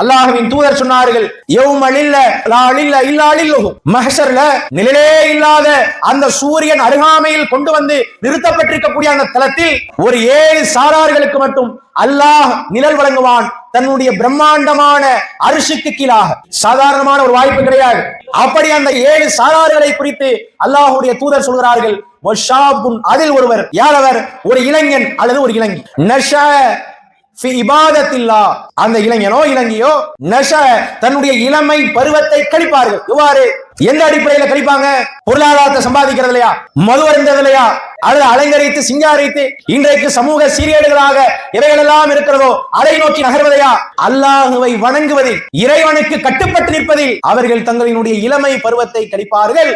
அல்லாஹ்வின் தூதர் சொன்னார்கள், மஹ்ஷர்ல நிழலே இல்லாத அந்த சூரியன் அருகாமையில் கொண்டு வந்து நிறுத்தப்பட்டிருக்கக்கூடிய அந்த தலத்தில் ஒரு 7 சாரார்களுக்கு மட்டும் அல்லாஹ் நிழல் வழங்குவான், தன்னுடைய பிரம்மாண்டமான அரிசிக்கு கீழாக. சாதாரணமான ஒரு வாய்ப்பு கிடையாது. அப்படி அந்த 7 சாரார்களை குறித்து அல்லாஹ்வுடைய தூதர் சொல்கிறார்கள், அதில் ஒருவர். யார் அவர்? ஒரு இளைஞன் அல்லது ஒரு இளைஞி. அந்த இளைஞனோ இளைஞியோ தன்னுடைய இளமை பருவத்தை கழிப்பார்கள். இவ்வாறு எந்த அடிப்படையில் கழிப்பாங்க? பொருளாதாரத்தை சம்பாதிக்கிறது இல்லையா, மது அருந்தது இல்லையா, அல்லது அலங்கரித்து சிங்காரித்து இன்றைக்கு சமூக சீரியடுகளாக இவைகளெல்லாம் இருக்கிறதோ அதை நோக்கி நகர்வதையா? அல்லாஹுவை வணங்குவதில், இறைவனுக்கு கட்டுப்பட்டு நிற்பதில் அவர்கள் தங்களினுடைய இளமை பருவத்தை கழிப்பார்கள்.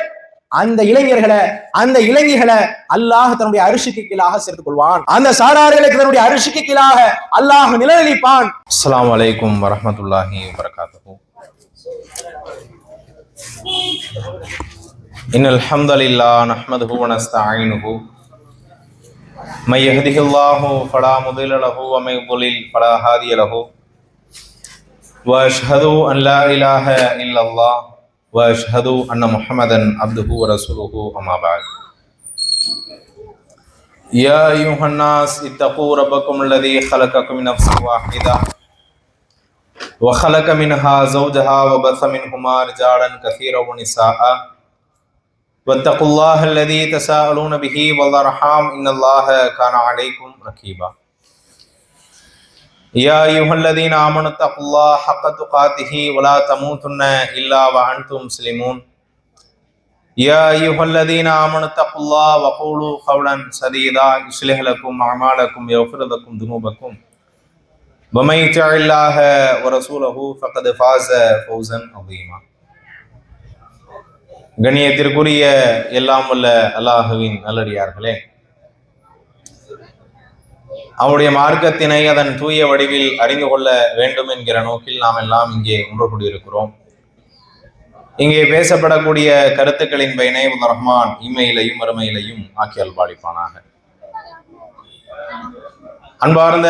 அந்த இளைஞர்களை, அந்த இளைஞர்களை அல்லாஹ் தன்னுடைய அரிசிக்கு கீழாக சேர்த்துக் கொள்வான். அந்த சாரார்களுக்கு தன்னுடைய அரிசிக்கு கீழாக அல்லாஹ் நிழலிப்பான். அஸ்ஸலாமு அலைக்கும் வரஹ்மத்துல்லாஹி வபரகாத்துஹு. இன்னல் ஹம்தலில்லாஹ் நஹ்மதுஹு வ நஸ்தஈனுஹு மை யஹ்திஹில்லாஹு ஃபலா முதில்ல லஹு வ மை யுضلل ஃபலா ஹாதிய லஹு வ அஷ்ஹது அன் லா இலாஹ இல்லல்லாஹ் وأشهد أن محمدا عبده ورسوله أما بعد يا أيها الناس اتقوا ربكم الذي خلقكم من نفس واحدة وخلق منها زوجها وبث منهما رجالا كثيرا ونساء واتقوا الله الذي تساءلون به والأرحام إن الله كان عليكم رقيبا يا أيها الذين آمنوا اتقوا الله حق تقاته ولا تموتن إلا وأنتم مسلمون يا أيها الذين آمنوا اتقوا الله وقولوا قولا سديدا يصلح لكم أعمالكم ويغفر لكم ذنوبكم ومن يطع الله ورسوله فقد فاز فوزا عظيما. கண்ணியத்திற்குரிய எல்லாம் வல்ல அல்லாஹ்வின் நல்லடியார்களே, அவருடைய மார்க்கத்தினை அதன் தூய வடிவில் அறிந்து கொள்ள வேண்டும் என்கிற நோக்கில் நாம் எல்லாம் இங்கே ஒன்று கூடியிருக்கிறோம். இங்கே பேசப்படக்கூடிய கருத்துக்களின் பயனை ரஹ்மான் இம்மையிலையும் மறுமையிலையும் ஆக்கி அல்பாளிப்பானாக. அன்பார்ந்த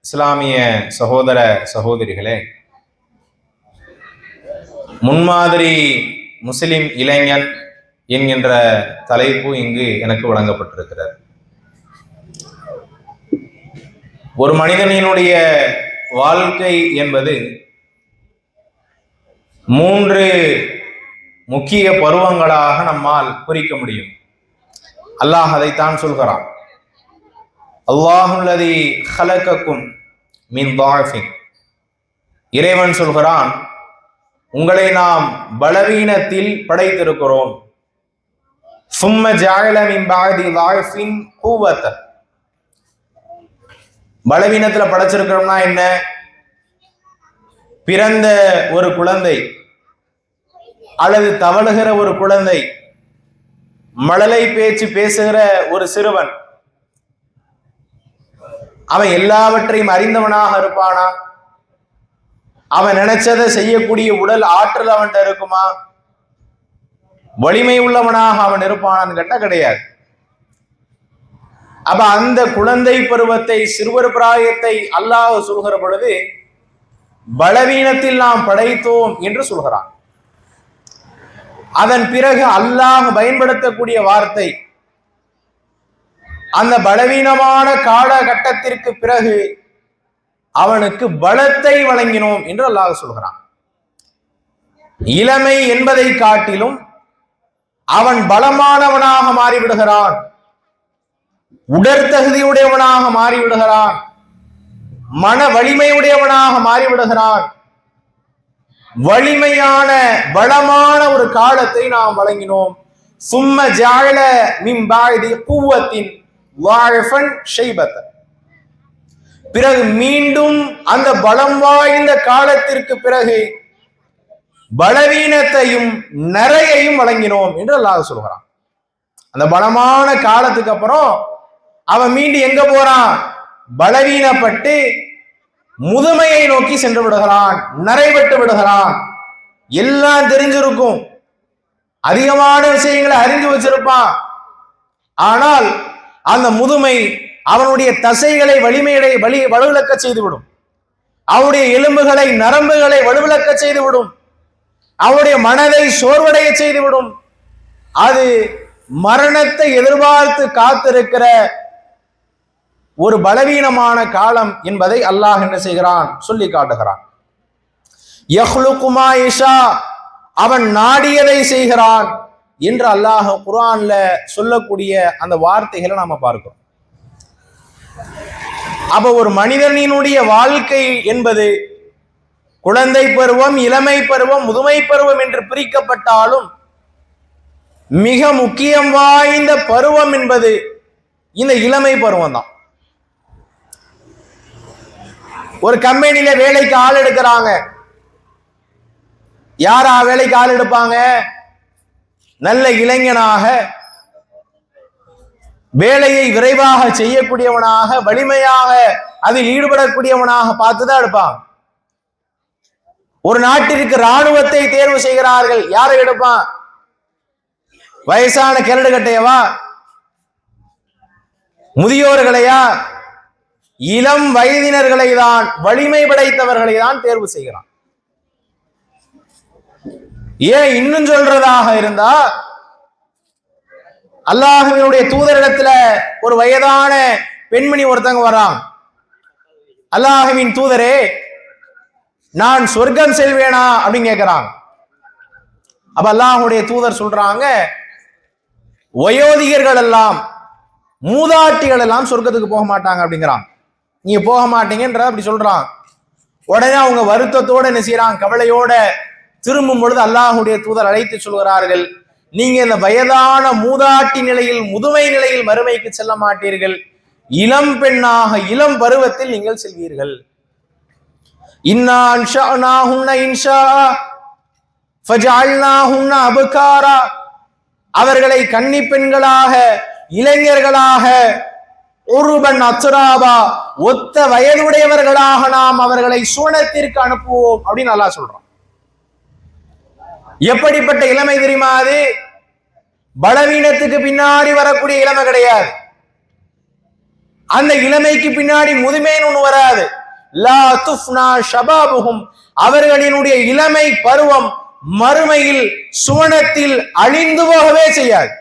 இஸ்லாமிய சகோதர சகோதரிகளே, முன்மாதிரி முஸ்லிம் இளைஞன் என்கின்ற தலைப்பு இங்கு எனக்கு வழங்கப்பட்டிருக்கிறது. ஒரு மனிதனினுடைய வாழ்க்கை என்பது 3 முக்கிய பருவங்களாக நம்மால் குறிக்க முடியும். அல்லாஹ் அதைத்தான் சொல்கிறான். அல்லாஹுல்லதி ஹலகக்கும் மின் தாஃபின். இறைவன் சொல்கிறான், உங்களை நாம் பலவீனத்தில் படைத்திருக்கிறோம். சும்ம ஜஅல மின் பஅதி தாஃபின் குவத்த. பலவீனத்துல படைச்சிருக்கிறோம்னா என்ன? பிறந்த ஒரு குழந்தை அல்லது தவழுகிற ஒரு குழந்தை, மழலை பேச்சு பேசுகிற ஒரு சிறுவன், அவன் எல்லாவற்றையும் அறிந்தவனாக இருப்பானா? அவன் நினைச்சதை செய்யக்கூடிய உடல் ஆற்றல் அவன்கிட்ட இருக்குமா? வலிமை உள்ளவனாக அவன் இருப்பானான்னு கேட்டா கிடையாது. அப்ப அந்த குழந்தை பருவத்தை, சிறுவர் பிராயத்தை அல்லாஹ் சொல்கிற பொழுது பலவீனத்தில் நாம் படைத்தோம் என்று சொல்கிறான். அதன் பிறகு அல்லாஹ் பயன்படுத்தக்கூடிய வார்த்தை, அந்த பலவீனமான காலகட்டத்திற்கு பிறகு அவனுக்கு பலத்தை வழங்கினோம் என்று அல்லாஹ் சொல்கிறான். இளமை என்பதை காட்டிலும் அவன் பலமானவனாக மாறிவிடுகிறான், உடற்தகுதியுடையவனாக மாறிவிடுகிறான், மன வலிமையுடையவனாக மாறிவிடுகிறான். வலிமையான பலமான ஒரு காலத்தை நாம் வழங்கினோம். சும்ம ஜஅல மின் பஅதி குவத்தின் வாஃபன் ஷைபத்தன். பிறகு மீண்டும் அந்த பலம் வாய்ந்த காலத்திற்கு பிறகு பலவீனத்தையும் நிறையையும் வழங்கினோம் என்று அல்லாஹ் சொல்கிறான். அந்த பலமான காலத்துக்கு அப்புறம் அவன் மீண்டும் எங்க போறான்? பலவீனப்பட்டு முதுமையை நோக்கி சென்று விடுகிறான், நிறைவேற்று விடுகிறான். எல்லாம் தெரிஞ்சிருக்கும், அதிகமான விஷயங்களை அறிந்து வச்சிருப்பான். ஆனால் அந்த முதுமை அவனுடைய தசைகளை வலிமையை வலுவிழக்க செய்துவிடும். அவருடைய எலும்புகளை நரம்புகளை வலுவிழக்க செய்துவிடும், அவருடைய மனதை சோர்வடைய செய்துவிடும். அது மரணத்தை எதிர்பார்த்து காத்திருக்கிற ஒரு பலவீனமான காலம் என்பதை அல்லாஹ் என்ன செய்கிறான், சொல்லி காட்டுகிறான். யஹ்லுகு மா யஷா, அவன் நாடியதை செய்கிறான் என்று அல்லாஹ் குர்ஆன்ல சொல்லக்கூடிய அந்த வார்த்தைகளை நாம பார்க்கிறோம். அப்ப ஒரு மனிதனினுடைய வாழ்க்கை என்பது குழந்தை பருவம், இளமை பருவம், முதுமை பருவம் என்று பிரிக்கப்பட்டாலும் மிக முக்கியம் வாய்ந்த பருவம் என்பது இந்த இளமை பருவம் தான். ஒரு கம்பெனியில வேலைக்கு ஆள் எடுக்கிறாங்க. யாரா வேலைக்கு ஆள் எடுப்பாங்க? நல்ல இளைஞனாக, வேலையை விரைவாக செய்யக்கூடியவனாக, வலிமையாக அதில் ஈடுபடக்கூடியவனாக பார்த்துதான் எடுப்பாங்க. ஒரு நாட்டிற்கு ராணுவத்தை தேர்வு செய்கிறார்கள். யாரை எடுப்பான்? வயசான கிரடு கட்டையவா, முதியோர்களையா? இளம் வயதினர்களை தான், வலிமை படைத்தவர்களை தான் தேர்வு செய்கிறான். ஏன் இன்னும் சொல்றதாக இருந்தா, அல்லாஹ்வினுடைய தூதரிடத்துல ஒரு வயதான பெண்மணி ஒருத்தங்க வராங்க. அல்லாஹ்வின் தூதரே, நான் சொர்க்கம் செல்வேனா அப்படின்னு கேட்கிறாங்க. அப்ப அல்லாஹ்வுடைய தூதர் சொல்றாங்க, வயோதிகர்கள் எல்லாம், மூதாட்டிகள் எல்லாம் சொர்க்கத்துக்கு போக மாட்டாங்க அப்படிங்கிறாங்க. நீங்க போக மாட்டீங்கன்ற அப்படி சொல்றாங்க. உடனே அவங்க வருத்தத்தோட என்ன செய்யறாங்க, கவலையோட திரும்பும் பொழுது அல்லாஹ்வுடைய தூதர் அழைத்து சொல்கிறார்கள், நீங்க இந்த வயதான மூதாட்டி நிலையில், முதுமை நிலையில் மறுமைக்கு செல்ல மாட்டீர்கள், இளம் பெண்ணாக இளம் பருவத்தில் நீங்கள் செல்வீர்கள். இன்னா அன்ஷஅனாஹுன்ன இன்ஷா ஃபஜஅல்னாஹுன்ன அப்காரா, அவர்களை கன்னி பெண்களாக, இளைஞர்களாக, உருபன் அத்ராபா, ஒத்த வயதுடையவர்களாக நாம் அவர்களை சுவனத்திற்கு அனுப்புவோம் அப்படின்னு அல்லாஹ் சொல்றான். எப்படிப்பட்ட இளமை தெரியுமா? அது பலவீனத்துக்கு பின்னாடி வரக்கூடிய இளமை கிடையாது. அந்த இளமைக்கு பின்னாடி முதுமைன்னு ஒண்ணு வராது. லா துஃப்னா ஷபாபுஹும், அவர்களினுடைய இளமை பருவம் மறுமையில் சுவனத்தில் அழிந்து போகவே செய்யாது.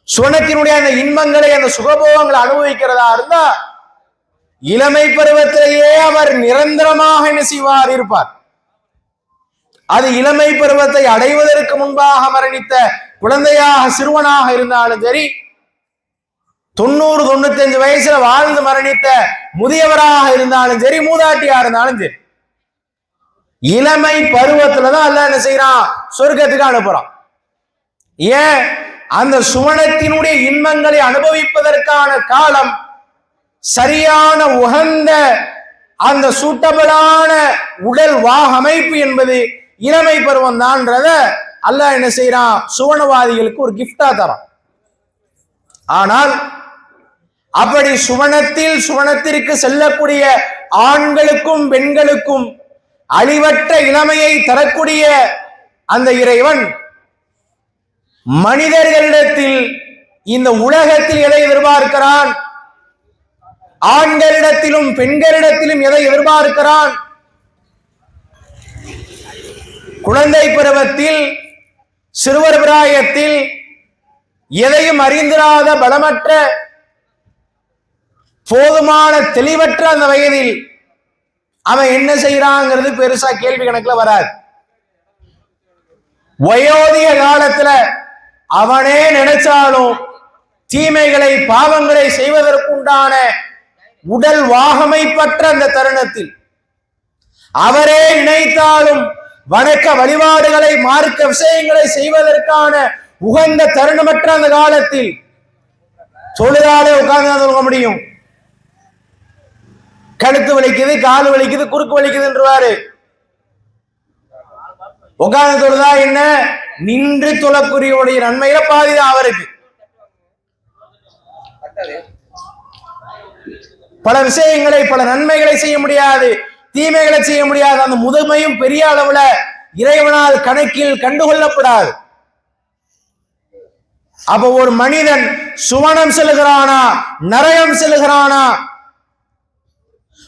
சுவனத்தினுடைய அந்த இன்பங்களை, அந்த சுகபோகங்களை அனுபவிக்கிறதா இருந்தா இளமை பருவத்திலேயே அவர் நிரந்தரமாக என்ன செய்வார், இருப்பார். அது இளமை பருவத்தை அடைவதற்கு முன்பாக மரணித்த குழந்தையாக, சிறுவனாக இருந்தாலும் சரி, 90-95 வயசுல வாழ்ந்து மரணித்த முதியவராக இருந்தாலும் சரி, மூதாட்டியா இருந்தாலும் சரி, இளமை பருவத்துலதான் அல்லாஹ் என்ன செய்யறான், சொர்க்கத்துக்கு அனுப்புறான். ஏன்? அந்த சுவனத்தினுடைய இன்பங்களை அனுபவிப்பதற்கான காலம், சரியான உகந்த அந்த சூட்டபிளான உடல் அமைப்பு என்பது இளமை பருவம் தான்றத அல்லாஹ் என்ன செய்யறான், சுவனவாதிகளுக்கு ஒரு கிஃப்டா தரான். ஆனால் அப்படி சுவனத்திற்கு செல்லக்கூடிய ஆண்களுக்கும் பெண்களுக்கும் அழிவற்ற இளமையை தரக்கூடிய அந்த இறைவன் மனிதர்களிடத்தில், இந்த உலகத்தில் எதை எதிர்பார்க்கிறான்? ஆண்களிடத்திலும் பெண்களிடத்திலும் எதை எதிர்பார்க்கிறான்? குழந்தை பருவத்தில், சிறுவர் பிராயத்தில், எதையும் அறிந்திராத பலமற்ற, போதுமான தெளிவற்ற அந்த வயதில் அவன் என்ன செய்யறாங்கிறது பெருசா கேள்வி கணக்குல வராது. வயோதிக காலத்துல அவனே நினைச்சாலும் தீமைகளை, பாவங்களை செய்வதற்குண்டான உடல் வாகமைப்பற்ற அந்த தருணத்தில், அவரே நினைத்தாலும் வணக்க வழிபாடுகளை, மார்க்க விஷயங்களை செய்வதற்கான உகந்த தருணமற்ற அந்த காலத்தில் தொழுதாலே உட்கார்ந்து சொல்ல முடியும். கழுத்து வலிக்குது, காலு வலிக்குது, குறுக்கு வலிக்குதுன்றாரு. உட்கார்ந்து தொழுதா என்ன? நின்று தொழக்கூடிய நன்மையில பாதிதான் அவருக்கு. பல விஷயங்களை, பல நன்மைகளை செய்ய முடியாது, தீமைகளை செய்ய முடியாது. அந்த முதுமையும் பெரிய அளவுல இறைவனால் கணக்கில் கண்டுகொள்ளப்படாது. அப்ப ஒரு மனிதன் சுவனம் செல்கிறானா, நரகம் செல்கிறானா,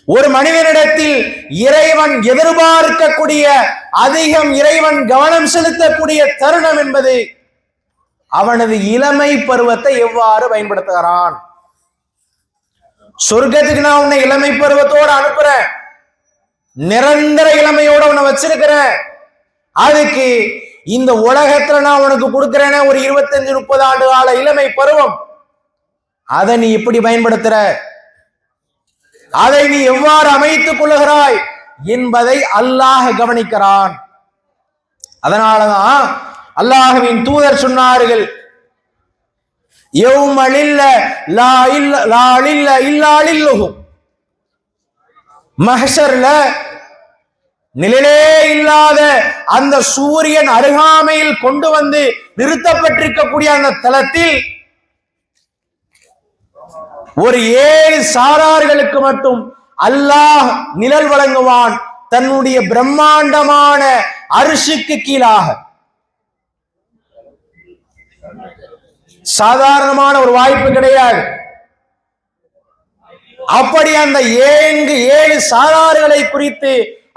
ஒரு மனிதனிடத்தில் இறைவன் எதிர்பார்க்கக்கூடிய அதிகம் இறைவன் கவனம் செலுத்தக்கூடிய தருணம் என்பது அவனது இளமை பருவத்தை எவ்வாறு பயன்படுத்துகிறான். சொர்க்கத்துக்கு நான் உன்னை இளமை பருவத்தோடு அனுப்புறேன், நிரந்தர இளமையோட உன்னை வச்சிருக்கிறேன். அதுக்கு இந்த உலகத்துல நான் உனக்கு கொடுக்கிறேனே ஒரு 25-30 ஆண்டு கால இளமை பருவம், அதை நீ எப்படி பயன்படுத்துற, அதை நீ எவ்வாறு அமைத்துக் கொள்ளுகிறாய் என்பதை அல்லாஹ் கவனிக்கிறான். அதனாலதான் அல்லாஹ்வின் தூதர் சொன்னார்கள், மஹ்ஷர்ல நிழலே இல்லாத அந்த சூரியன் அருகாமையில் கொண்டு வந்து நிறுத்தப்பட்டிருக்கக்கூடிய அந்த தலத்தில் ஒரு 7 சாரார்களுக்கு மட்டும் அல்லாஹ் நிழல் வழங்குவான், தன்னுடைய பிரம்மாண்டமான அரிசிக்கு கீழாக. சாதாரணமான ஒரு வாய்ப்பு கிடையாது. அப்படி அந்த 7 சாரார்களை குறித்து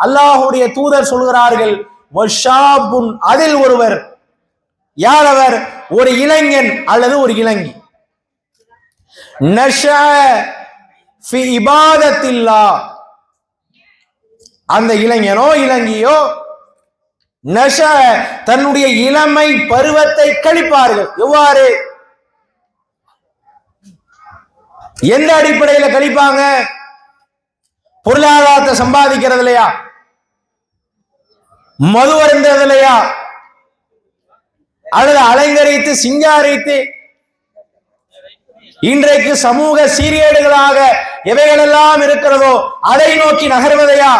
அல்லாஹ்வுடைய தூதர் சொல்கிறார்கள், அதில் ஒருவர். யார் அவர்? ஒரு இளைஞன் அல்லது ஒரு இளைஞி. அந்த இளைஞனோ இளைஞியோ தன்னுடைய இளமை பருவத்தை கழிப்பார்கள். எவ்வாறு, எந்த அடிப்படையில கழிப்பாங்க? பொருளாதாரத்தை சம்பாதிக்கிறது இல்லையா, மது அருந்தது இல்லையா, அல்லது அலங்கரித்து சிங்காரித்து இன்றைக்கு சமூக சீரியடுகளாக எவைகளெல்லாம் இருக்கிறதோ அதை நோக்கி நகர்வதையா?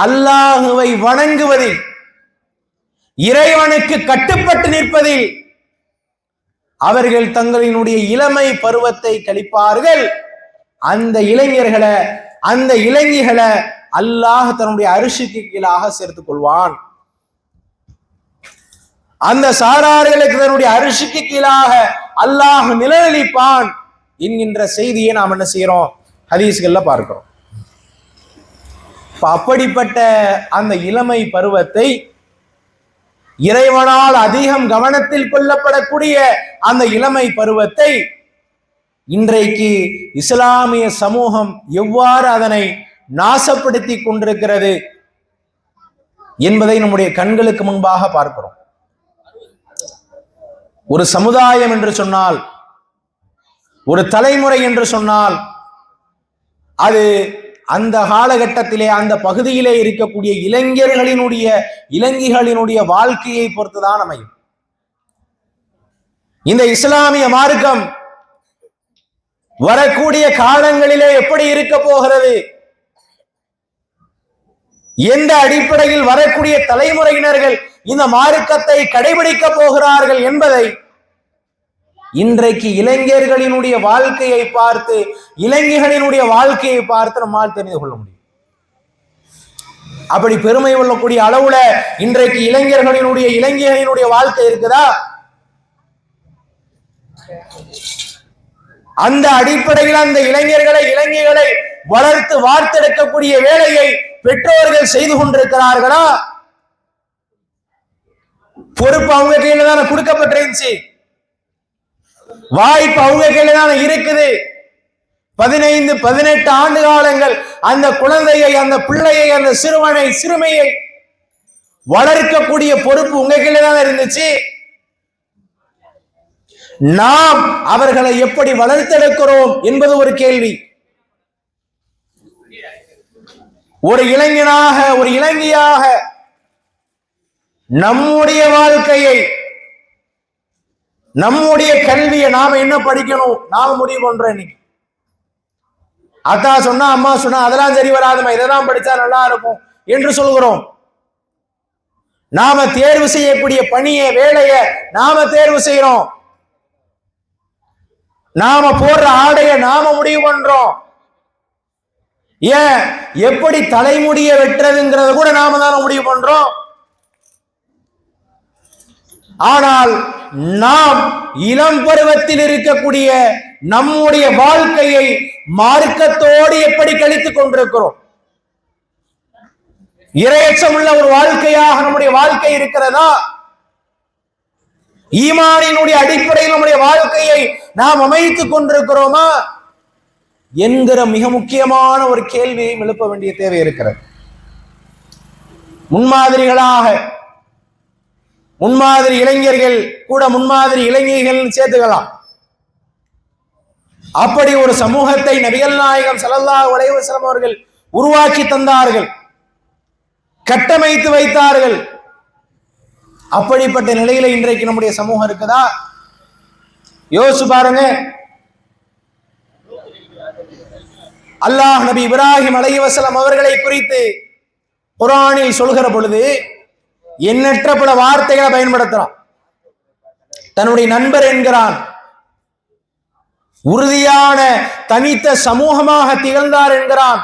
அல்லாஹுவை வணங்குவதில், இறைவனுக்கு கட்டுப்பட்டு நிற்பதில் அவர்கள் தங்களினுடைய இளமை பருவத்தை கழிப்பார்கள். அந்த இளைஞர்களை, அந்த இளைஞர்களை அல்லாஹ் தன்னுடைய அரிசிக்கு கீழாக சேர்த்துக் கொள்வான். அந்த சாரார்களுக்கு தன்னுடைய அரிசிக்கு கீழாக அல்லாஹ் நிழலிப்பான் என்கின்ற செய்தியை நாம் என்ன செய்யறோம்? ஹதீஸ்கள்ல பார்க்கிறோம். அப்படிப்பட்ட அந்த இளமை பருவத்தை, இறைவனால் அதிகம் கவனத்தில் கொள்ளப்படக்கூடிய அந்த இளமை பருவத்தை இன்றைக்கு இஸ்லாமிய சமூகம் எவ்வாறு அதனை நாசப்படுத்தி கொண்டிருக்கிறது என்பதை நம்முடைய கண்களுக்கு முன்பாக பார்க்கிறோம். ஒரு சமுதாயம் என்று சொன்னால், ஒரு தலைமுறை என்று சொன்னால், அது அந்த காலகட்டத்திலே அந்த பகுதியிலே இருக்கக்கூடிய இளைஞர்களினுடைய வாழ்க்கையை பொறுத்துதான் அமையும். இந்த இஸ்லாமிய மார்க்கம் வரக்கூடிய காலங்களிலே எப்படி இருக்க போகிறது, எந்த அடிப்படையில் வரக்கூடிய தலைமுறையினர்கள் இந்த மார்க்கத்தை கடைபிடிக்க போகிறார்கள் என்பதை இன்றைக்கு இளைஞர்களினுடைய வாழ்க்கையை பார்த்து, இளைஞர்களினுடைய வாழ்க்கையை பார்த்து நம்மால் தெரிந்து கொள்ள முடியும். அப்படி பெருமை கொள்ளக்கூடிய அளவுல இன்றைக்கு இளைஞர்களினுடைய வாழ்க்கை இருக்குதா? அந்த அடிப்படையில் அந்த இளைஞர்களை வளர்த்து வார்த்தெடுக்கக்கூடிய வேலையை பெற்றோர்கள் செய்து கொண்டிருக்கிறார்களா? பொறுப்பு அவங்க கையில தானே கொடுக்கப்பட்டிருந்துச்சு, வாய்ப்பு அவங்க கையில தானே இருக்குது. 15-18 ஆண்டு காலங்கள் அந்த குழந்தையை, அந்த பிள்ளையை, அந்த சிறுமையை வளர்க்கக்கூடிய பொறுப்பு உங்க கையில தானே இருந்துச்சு. நாம் அவர்களை எப்படி வளர்த்தெடுக்கிறோம் என்பது ஒரு கேள்வி. ஒரு இளைஞனாக, ஒரு இளைஞியாக நம்முடைய வாழ்க்கையை, நம்முடைய கல்வியை நாம என்ன படிக்கணும் நாம முடிவு பண்றோம். இன்னைக்கு அக்கா சொன்னா, அம்மா சொன்னா அதெல்லாம் சரி வராதுமா, இதெல்லாம் படிச்சா நல்லா இருக்கும் என்று சொல்கிறோம். நாம தேர்வு செய்யக்கூடிய பணியை, வேலையை நாம தேர்வு செய்யறோம். நாம போடுற ஆடைய நாம முடிவு பண்றோம். ஏன், எப்படி தலைமுடிய வெட்டுறதுங்கிறத கூட நாம தானே முடிவு பண்றோம். ஆனால் நாம் இளம் பருவத்தில் இருக்கக்கூடிய நம்முடைய வாழ்க்கையை மார்க்கத்தோடு எப்படி கழித்துக் கொண்டிருக்கிறோம்? இரையச்சம் உள்ள ஒரு வாழ்க்கையாக நம்முடைய வாழ்க்கை இருக்கிறதா? ஈமானினுடைய அடிப்படையில் நம்முடைய வாழ்க்கையை நாம் அமைத்துக் கொண்டிருக்கிறோமா என்கிற மிக முக்கியமான ஒரு கேள்வியை எழுப்ப வேண்டிய தேவை இருக்கிறது. முன்மாதிரி இளைஞர்கள் கூட முன்மாதிரி இளைஞர்கள் சேர்த்துக்கலாம். அப்படி ஒரு சமூகத்தை நபிகள் நாயகம் ஸல்லல்லாஹு அலைஹி வஸல்லம் அவர்கள் உருவாக்கி தந்தார்கள், கட்டமைத்து வைத்தார்கள். அப்படிப்பட்ட நிலையில இன்றைக்கு நம்முடைய சமூகம் இருக்குதா? யோசிச்சு பாருங்க. அல்லாஹ் நபி இப்ராஹிம் அலைஹிஸ்ஸலாம் அவர்களை குறித்து குர்ஆனில் சொல்கிற பொழுது எண்ணற்ற பல வார்த்தைகளை பயன்படுத்துறான். தன்னுடைய நண்பர் என்கிறான், உறுதியான தனித்த சமூகமாக திகழ்ந்தார் என்கிறான்,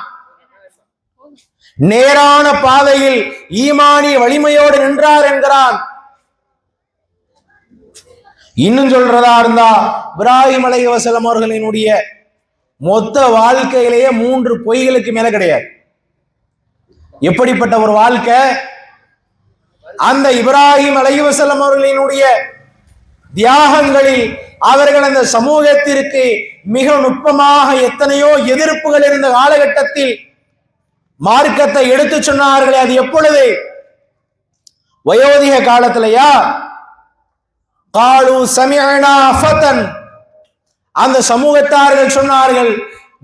நேரான பாதையில் ஈமானிய வலிமையோடு நின்றார் என்கிறான். இன்னும் சொல்றதா இருந்தா இப்ராஹிம் அலைஹிஸ்ஸலாம் அவர்களினுடைய மொத்த வாழ்க்கையிலேயே 3 பொய்களுக்கு மேல கிடையாது. எப்படிப்பட்ட ஒரு வாழ்க்கை! அந்த இப்ராஹிம் அலைஹிஸ்ஸலாம் அவர்களினுடைய தியாகங்களில் அவர்கள் அந்த சமூகத்திற்கு மிக நுட்பமாக எத்தனையோ எதிர்ப்புகள் இருந்த காலகட்டத்தில் மார்க்கத்தை எடுத்து சொன்னார்களே, அது எப்பொழுது? வயோதிக காலத்திலையா? காலு சமிஅனா ஃபதன், அந்த சமூகத்தார்கள் சொன்னார்கள்,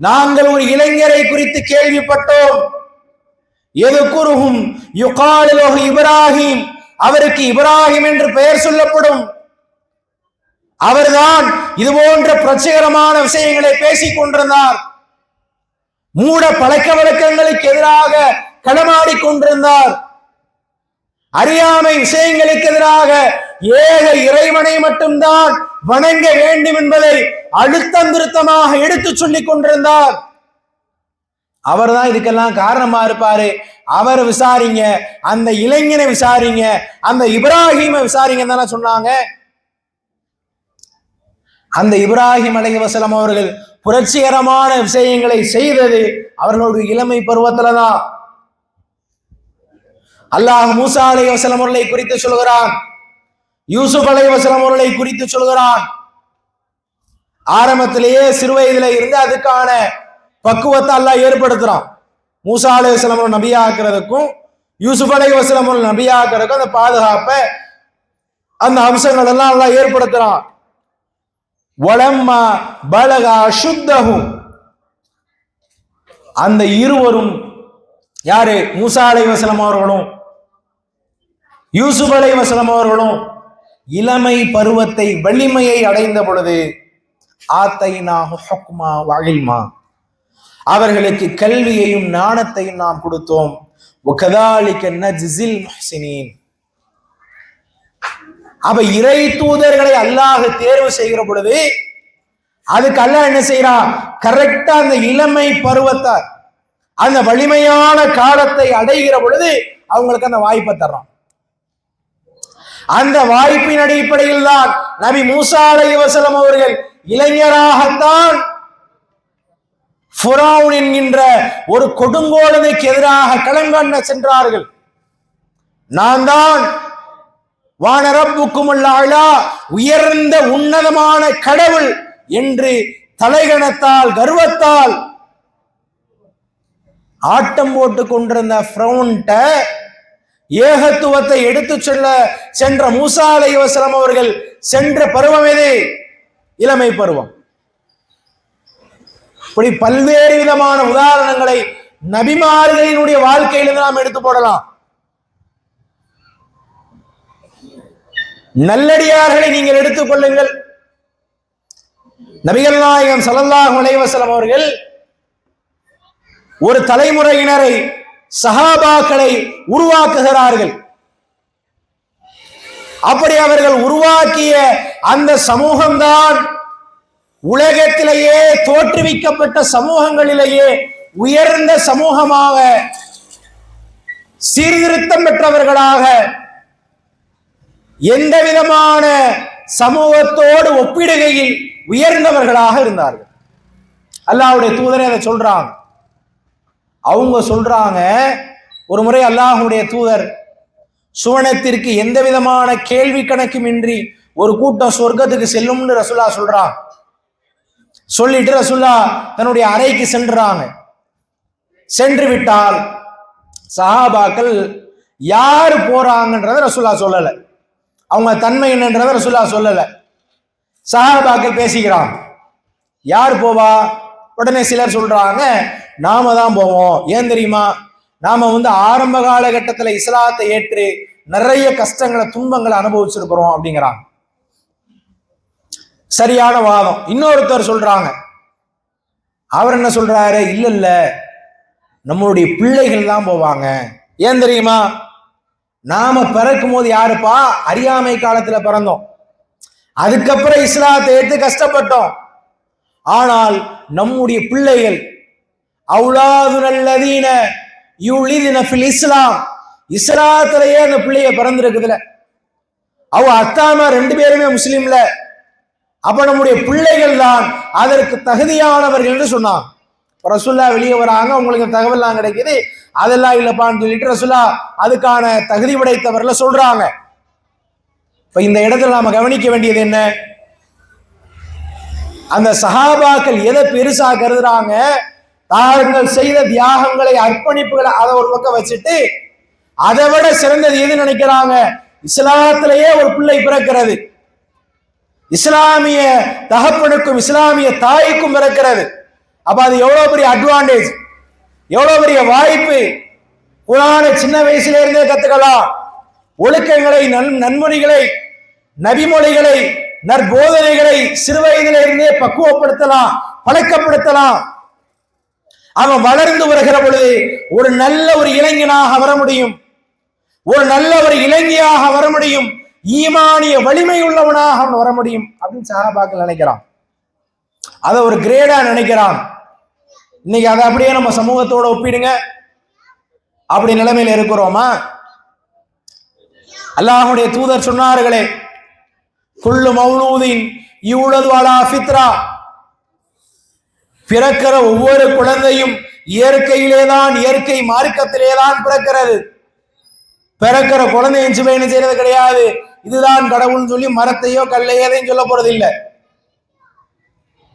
நாங்கள் ஒரு இளைஞரை குறித்து கேள்விப்பட்டோம், எதுகுருஹும் யுகாலு லஹு இப்ராஹிம், அவருக்கு இப்ராஹிம் என்று பெயர் சொல்லப்படும், அவர்தான் இது போன்ற பிரச்சனைகரமான விஷயங்களை பேசிக் கொண்டிருந்தார், மூட பழக்க வழக்கங்களுக்கு எதிராக களமாடிக் கொண்டிருந்தார், அறியாமை விஷயங்களுக்கு எதிராக ஏக இறைவனை மட்டும்தான் வணங்க வேண்டும் என்பதை அழுத்தம் திருத்தமாக எடுத்து சொல்லிக் கொண்டிருந்தார். அவர் தான் இதுக்கெல்லாம் காரணமா இருப்பாரு. அவர் விசாரிங்க, அந்த இளைஞனை விசாரிங்க, அந்த இப்ராஹிமை விசாரிங்க தானே சொன்னாங்க. அந்த இப்ராஹிம் அலைஹிஸ்ஸலாம் அவர்கள் புரட்சிகரமான விஷயங்களை செய்தது அவர்களுடைய இளமை பருவத்துல தான். அல்லாஹ் மூசா அலைஹிஸ்ஸலாம் அவர்களை குறித்து சொல்கிறான், யூசுப் அலைஹிஸ்ஸலாம் அவர்களை குறித்து சொல்கிறான். ஆரம்பத்திலேயே சிறு வயதில இருந்து அதுக்கான பக்குவத்தை அல்லாஹ் ஏற்படுத்துறான். மூசா அலைஹிஸ்ஸலாம் அவர்கள் நபியாக்குறதுக்கும் யூசுப் அலைஹிஸ்ஸலாம் அவர்கள் நபியாக்குறதுக்கும் அந்த பாதுகாப்பை, அந்த அம்சங்கள் எல்லாம் அல்லாஹ் ஏற்படுத்துறான். வலம்மா பலகா சுத்தஹு, அந்த இருவரும் யாரு? மூசா அலைஹிஸ்ஸலாம் அவர்களும் யூசுப் அலைஹிஸ்ஸலாம் அவர்களும் இளமை பருவத்தை வலிமையை அடைந்த பொழுது ஆத்தைனாஹு ஹுக்மா வ இல்மா, அவர்களுக்கு கல்வியையும் ஞானத்தையும் நாம் கொடுத்தோம். வகதாலிக நஜ்ஸில் முஹ்ஸினீன். அப்ப இறை தூதர்களை அல்லாஹ் தேர்வு செய்கிற பொழுது அதுக்கு அல்லாஹ் என்ன செய்யறான்? கரெக்டா அந்த இளமை பருவத்தை, அந்த வலிமையான காலத்தை அடைகிற பொழுது அவங்களுக்கு அந்த வாய்ப்பை தர்றான். அந்த வாய்ப்பின் அடிப்படையில் தான் நபி மூசா அலைஹிஸ்ஸலாம் அவர்கள் இளைஞராகத்தான் ஃபிரௌன் என்கின்ற ஒரு கொடுங்கோலனுக்கு எதிராக களங்கண்ண சென்றார்கள். நான் தான் வானரப்புக்கும் அலா, உயர்ந்த உன்னதமான கடவுள் என்று தலைகணத்தால் கர்வத்தால் ஆட்டம் போட்டுக் கொண்டிருந்த ஃபிரௌன்ட்ட ஏகத்துவத்தை எடுத்து சொல்ல சென்ற மூசா அலைஹிஸ்ஸலாம் அவர்கள் சென்ற பருவம் எது? இளமை பருவம். இப்படி பல்வேறு விதமான உதாரணங்களை நபிமார்களினுடைய வாழ்க்கையிலிருந்து நாம் எடுத்து போடலாம். நல்லடியார்களை நீங்கள் எடுத்துக் கொள்ளுங்கள். நபிகள் நாயகம் ஸல்லல்லாஹு அலைஹி வஸல்லம் அவர்கள் ஒரு தலைமுறையினரை, சஹாபாக்களை உருவாக்குகிறார்கள். அப்படி அவர்கள் உருவாக்கிய அந்த சமூகம்தான் உலகத்திலேயே தோற்றுவிக்கப்பட்ட சமூகங்களிலேயே உயர்ந்த சமூகமாக, சீர்திருத்தம் பெற்றவர்களாக, எந்த விதமான சமூகத்தோடு ஒப்பிடுகையில் உயர்ந்தவர்களாக இருந்தார்கள். அல்லாஹ்வுடைய தூதரே அதை சொல்றாங்க. அவங்க சொல்றாங்க, ஒரு முறை அல்லாஹ்வுடைய தூதர் சுவனத்திற்கு எந்த விதமான கேள்வி கணக்குமின்றி ஒரு கூட்டம் சொர்க்கத்துக்கு செல்லும்னு ரசூலா சொல்றாங்க. சொல்லிட்டு ரசூலா தன்னுடைய அறைக்கு சென்றாங்க. சென்று விட்டால் சஹாபாக்கள் யார் போறாங்கன்றத ரசூலா சொல்லல, அவங்க தன்மை என்னன்றத ரசூலா சொல்லல. சஹாபாக்கள் பேசிக்கிறாங்க, யார் போவா? உடனே சிலர் சொல்றாங்க, நாம தான் போவோம். ஏன் தெரியுமா? நாம ஆரம்ப காலகட்டத்தில் இஸ்லாத்தை ஏற்று நிறைய கஷ்டங்களை துன்பங்களை அனுபவிச்சிருக்கிறோம் அப்படிங்கிறாங்க. சரியான வாதம். இன்னொருத்தர் சொல்றாங்க, அவர் என்ன சொல்றாரு, இல்ல இல்ல நம்மளுடைய பிள்ளைகள் தான் போவாங்க. ஏன் தெரியுமா? நாம பிறக்கும் போது யாருப்பா? அறியாமை காலத்துல பிறந்தோம், அதுக்கப்புறம் இஸ்லாத்தை ஏற்று கஷ்டப்பட்டோம். ஆனால் நம்முடைய பிள்ளைகள் அவுலாதுனல்லதீன யுலிதுன ஃபில் இஸ்லாம், இஸ்லாத்திலேயே அந்த பிள்ளைய பிறந்திருக்குதுல, அவ அத்தாமா 2 பேருமே முஸ்லீம்ல, அப்ப நம்முடைய பிள்ளைகள் தான் அதற்கு தகுதியானவர்கள் என்று சொன்னாங்க. ரசூல்லா வெளியே வராங்க, உங்களுக்கு தகவல்லாம் கிடைக்குது, அதெல்லாம் இல்லப்பான்னு சொல்லிட்டு ரசூல்லா அதுக்கான தகுதி படைத்தவர்ல சொல்றாங்க. இப்ப இந்த இடத்துல நாம கவனிக்க வேண்டியது என்ன? அந்த சஹாபாக்கள் எதை பெருசா கருதுறாங்க? தாங்கள் செய்த தியாகங்களை, அர்ப்பணிப்புகளை அதை ஒரு பக்கம் வச்சுட்டு, அதை விட சிறந்தது எது நினைக்கிறாங்க? இஸ்லாத்திலேயே ஒரு பிள்ளை பிறக்கிறது, இஸ்லாமிய தகப்பனுக்கும் இஸ்லாமிய தாய்க்கும் பிறக்கிறது. அப்ப அது எவ்வளவு பெரிய அட்வான்டேஜ், எவ்வளவு பெரிய வாய்ப்பு. குர்ஆனை சின்ன வயசுல இருந்தே கத்துக்கலாம், ஒழுக்கங்களை, நன்மொழிகளை, நபிமொழிகளை, நற்போதனைகளை சிறு வயதில இருந்தே பக்குவப்படுத்தலாம், பழக்கப்படுத்தலாம். அவன் வளர்ந்து வருகிற பொழுது ஒரு நல்ல ஒரு இளைஞனாக வர முடியும், ஒரு நல்ல ஒரு இளைஞியாக வர முடியும், ஈமானிய வலிமை உள்ளவனாக அவன் வர முடியும் அப்படின்னு சஹாபாக்கள் நினைக்கிறான். அதை ஒரு கிரேடா நினைக்கிறான். இன்னைக்கு அதை அப்படியே நம்ம சமூகத்தோட ஒப்பிடுங்க, அப்படி நிலைமையில இருக்கிறோமா? அல்லாஹ்வுடைய தூதர் சொன்னார்களே, குல்லு மௌலூதின் யூலது அலா ஃபித்ரா, பிறக்கிற ஒவ்வொரு குழந்தையும் இயற்கையிலேதான், இயற்கை மார்க்கத்திலேதான் பிறக்கிறது. பிறக்கிற குழந்தை என்ன செய்யறது கிடையாது, இதுதான் கடவுள்னு சொல்லி மரத்தையோ கல்லையோ எதையும் சொல்ல போறது இல்லை.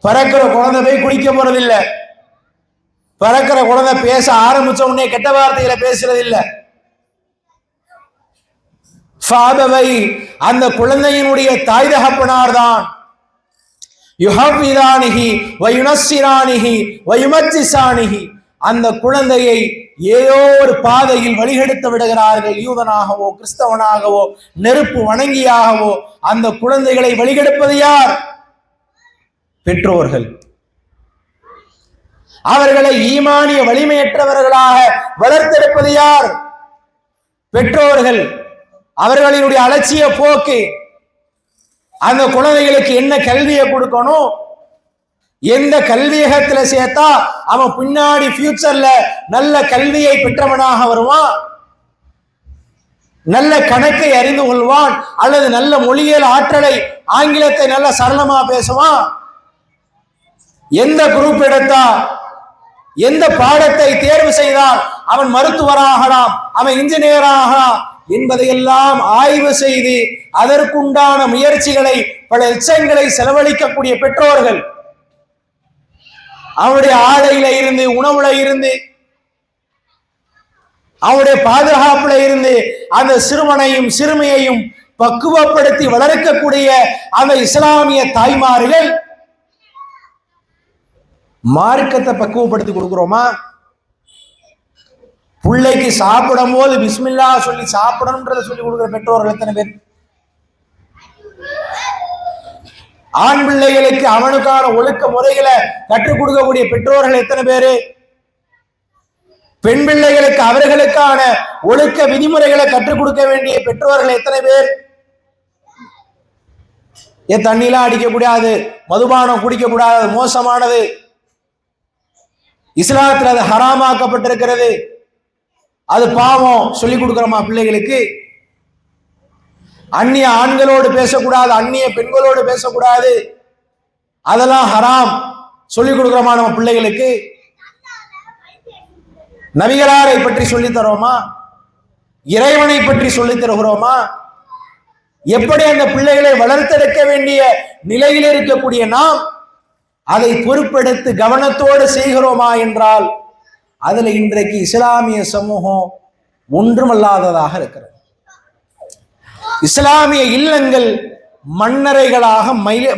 பிறக்கிற குழந்தை போய் குடிக்க போறது இல்லை. பிறக்கிற குழந்தை பேச ஆரம்பிச்ச உடனே கெட்ட வார்த்தைகளை பேசுறது இல்லை. அந்த குழந்தையினுடைய தாய் தகப்பனார் தான் யுஹவ்விதானிஹி வயுனஸ்ஸிரானிஹி வயுமஜ்ஜிசானிஹி, அந்த குழந்தையை ஏதோ ஒரு பாதையில் வழிகெடுத்து விடுகிறார்கள். யூதனாகவோ கிறிஸ்தவனாகவோ நெருப்பு வணங்கியாகவோ அந்த குழந்தைகளை வழிகெடுப்பது யார்? பெற்றோர்கள். அவர்களை ஈமானிய வலிமையற்றவர்களாக வளர்த்தெடுப்பது யார்? பெற்றோர்கள். அவர்களினுடைய அலட்சிய போக்கு, அந்த குழந்தைகளுக்கு என்ன கல்வியை கொடுக்கணும், எந்த கல்வியகத்துல சேர்த்தா அவன் பின்னாடி ஃபியூச்சர்ல நல்ல கல்வியை பெற்றவனாக வருவான், நல்ல கணக்கை அறிந்து கொள்வான், அல்லது நல்ல மொழியியல் ஆற்றலை, ஆங்கிலத்தை நல்ல சரளமா பேசுவான், எந்த குரூப் எடுத்தா, எந்த பாடத்தை தேர்வு செய்தால் அவன் மருத்துவராகலாம், அவன் இன்ஜினியர் ஆகலாம் என்பதையெல்லாம் ஆய்வு செய்து அதற்குண்டான முயற்சிகளை, பல லட்சங்களை செலவழிக்கக்கூடிய பெற்றோர்கள். அவனுடைய ஆடையில இருந்து, உணவுல இருந்து, அவனுடைய பாதுகாப்புல இருந்து அந்த சிறுவனையும் சிறுமியையும் பக்குவப்படுத்தி வளர்க்கக்கூடிய அந்த இஸ்லாமிய தாய்மார்கள் மார்க்கத்தை பக்குவப்படுத்தி கொடுக்கிறோமா? பிள்ளைக்கு சாப்பிடும் போது பிஸ்மில்லா சொல்லி சாப்பிடணும்ன்றத சொல்லி கொடுக்கிற பெற்றோர்கள் எத்தனை பேர்? ஆண் பிள்ளைகளுக்கு அவனுக்கான ஒழுக்க முறைகளை கற்றுக் கொடுக்கக்கூடிய பெற்றோர்கள் எத்தனை பேரு? பெண் பிள்ளைகளுக்கு அவர்களுக்கான ஒழுக்க விதிமுறைகளை கற்றுக் கொடுக்க வேண்டிய பெற்றோர்கள் எத்தனை பேர்? தண்ணிலாம் அடிக்க கூடாது, மதுபானம் குடிக்க கூடாது, மோசமானது, இஸ்லாத்தில் அது ஹராமாக்கப்பட்டிருக்கிறது, அது பாவம் சொல்லி கொடுக்கிறோமா பிள்ளைகளுக்கு? அந்நிய ஆண்களோடு பேசக்கூடாது, அந்நிய பெண்களோடு பேசக்கூடாது, அதெல்லாம் ஹராம் சொல்லிக் கொடுக்கிறோமா நம்ம பிள்ளைகளுக்கு? நபிகளாரை பற்றி சொல்லித் தரோமா? இறைவனை பற்றி சொல்லித் தருகிறோமா? எப்படி அந்த பிள்ளைகளை வளர்த்தெடுக்க வேண்டிய நிலையில் இருக்கக்கூடிய நாம் அதை பொறுப்பெடுத்து கவனத்தோடு செய்கிறோமா என்றால் அதுல இன்றைக்கு இஸ்லாமிய சமூகம் ஒன்றுமல்லாததாக இருக்கிறது. இஸ்லாமிய இல்லங்கள் மன்னரைகளாக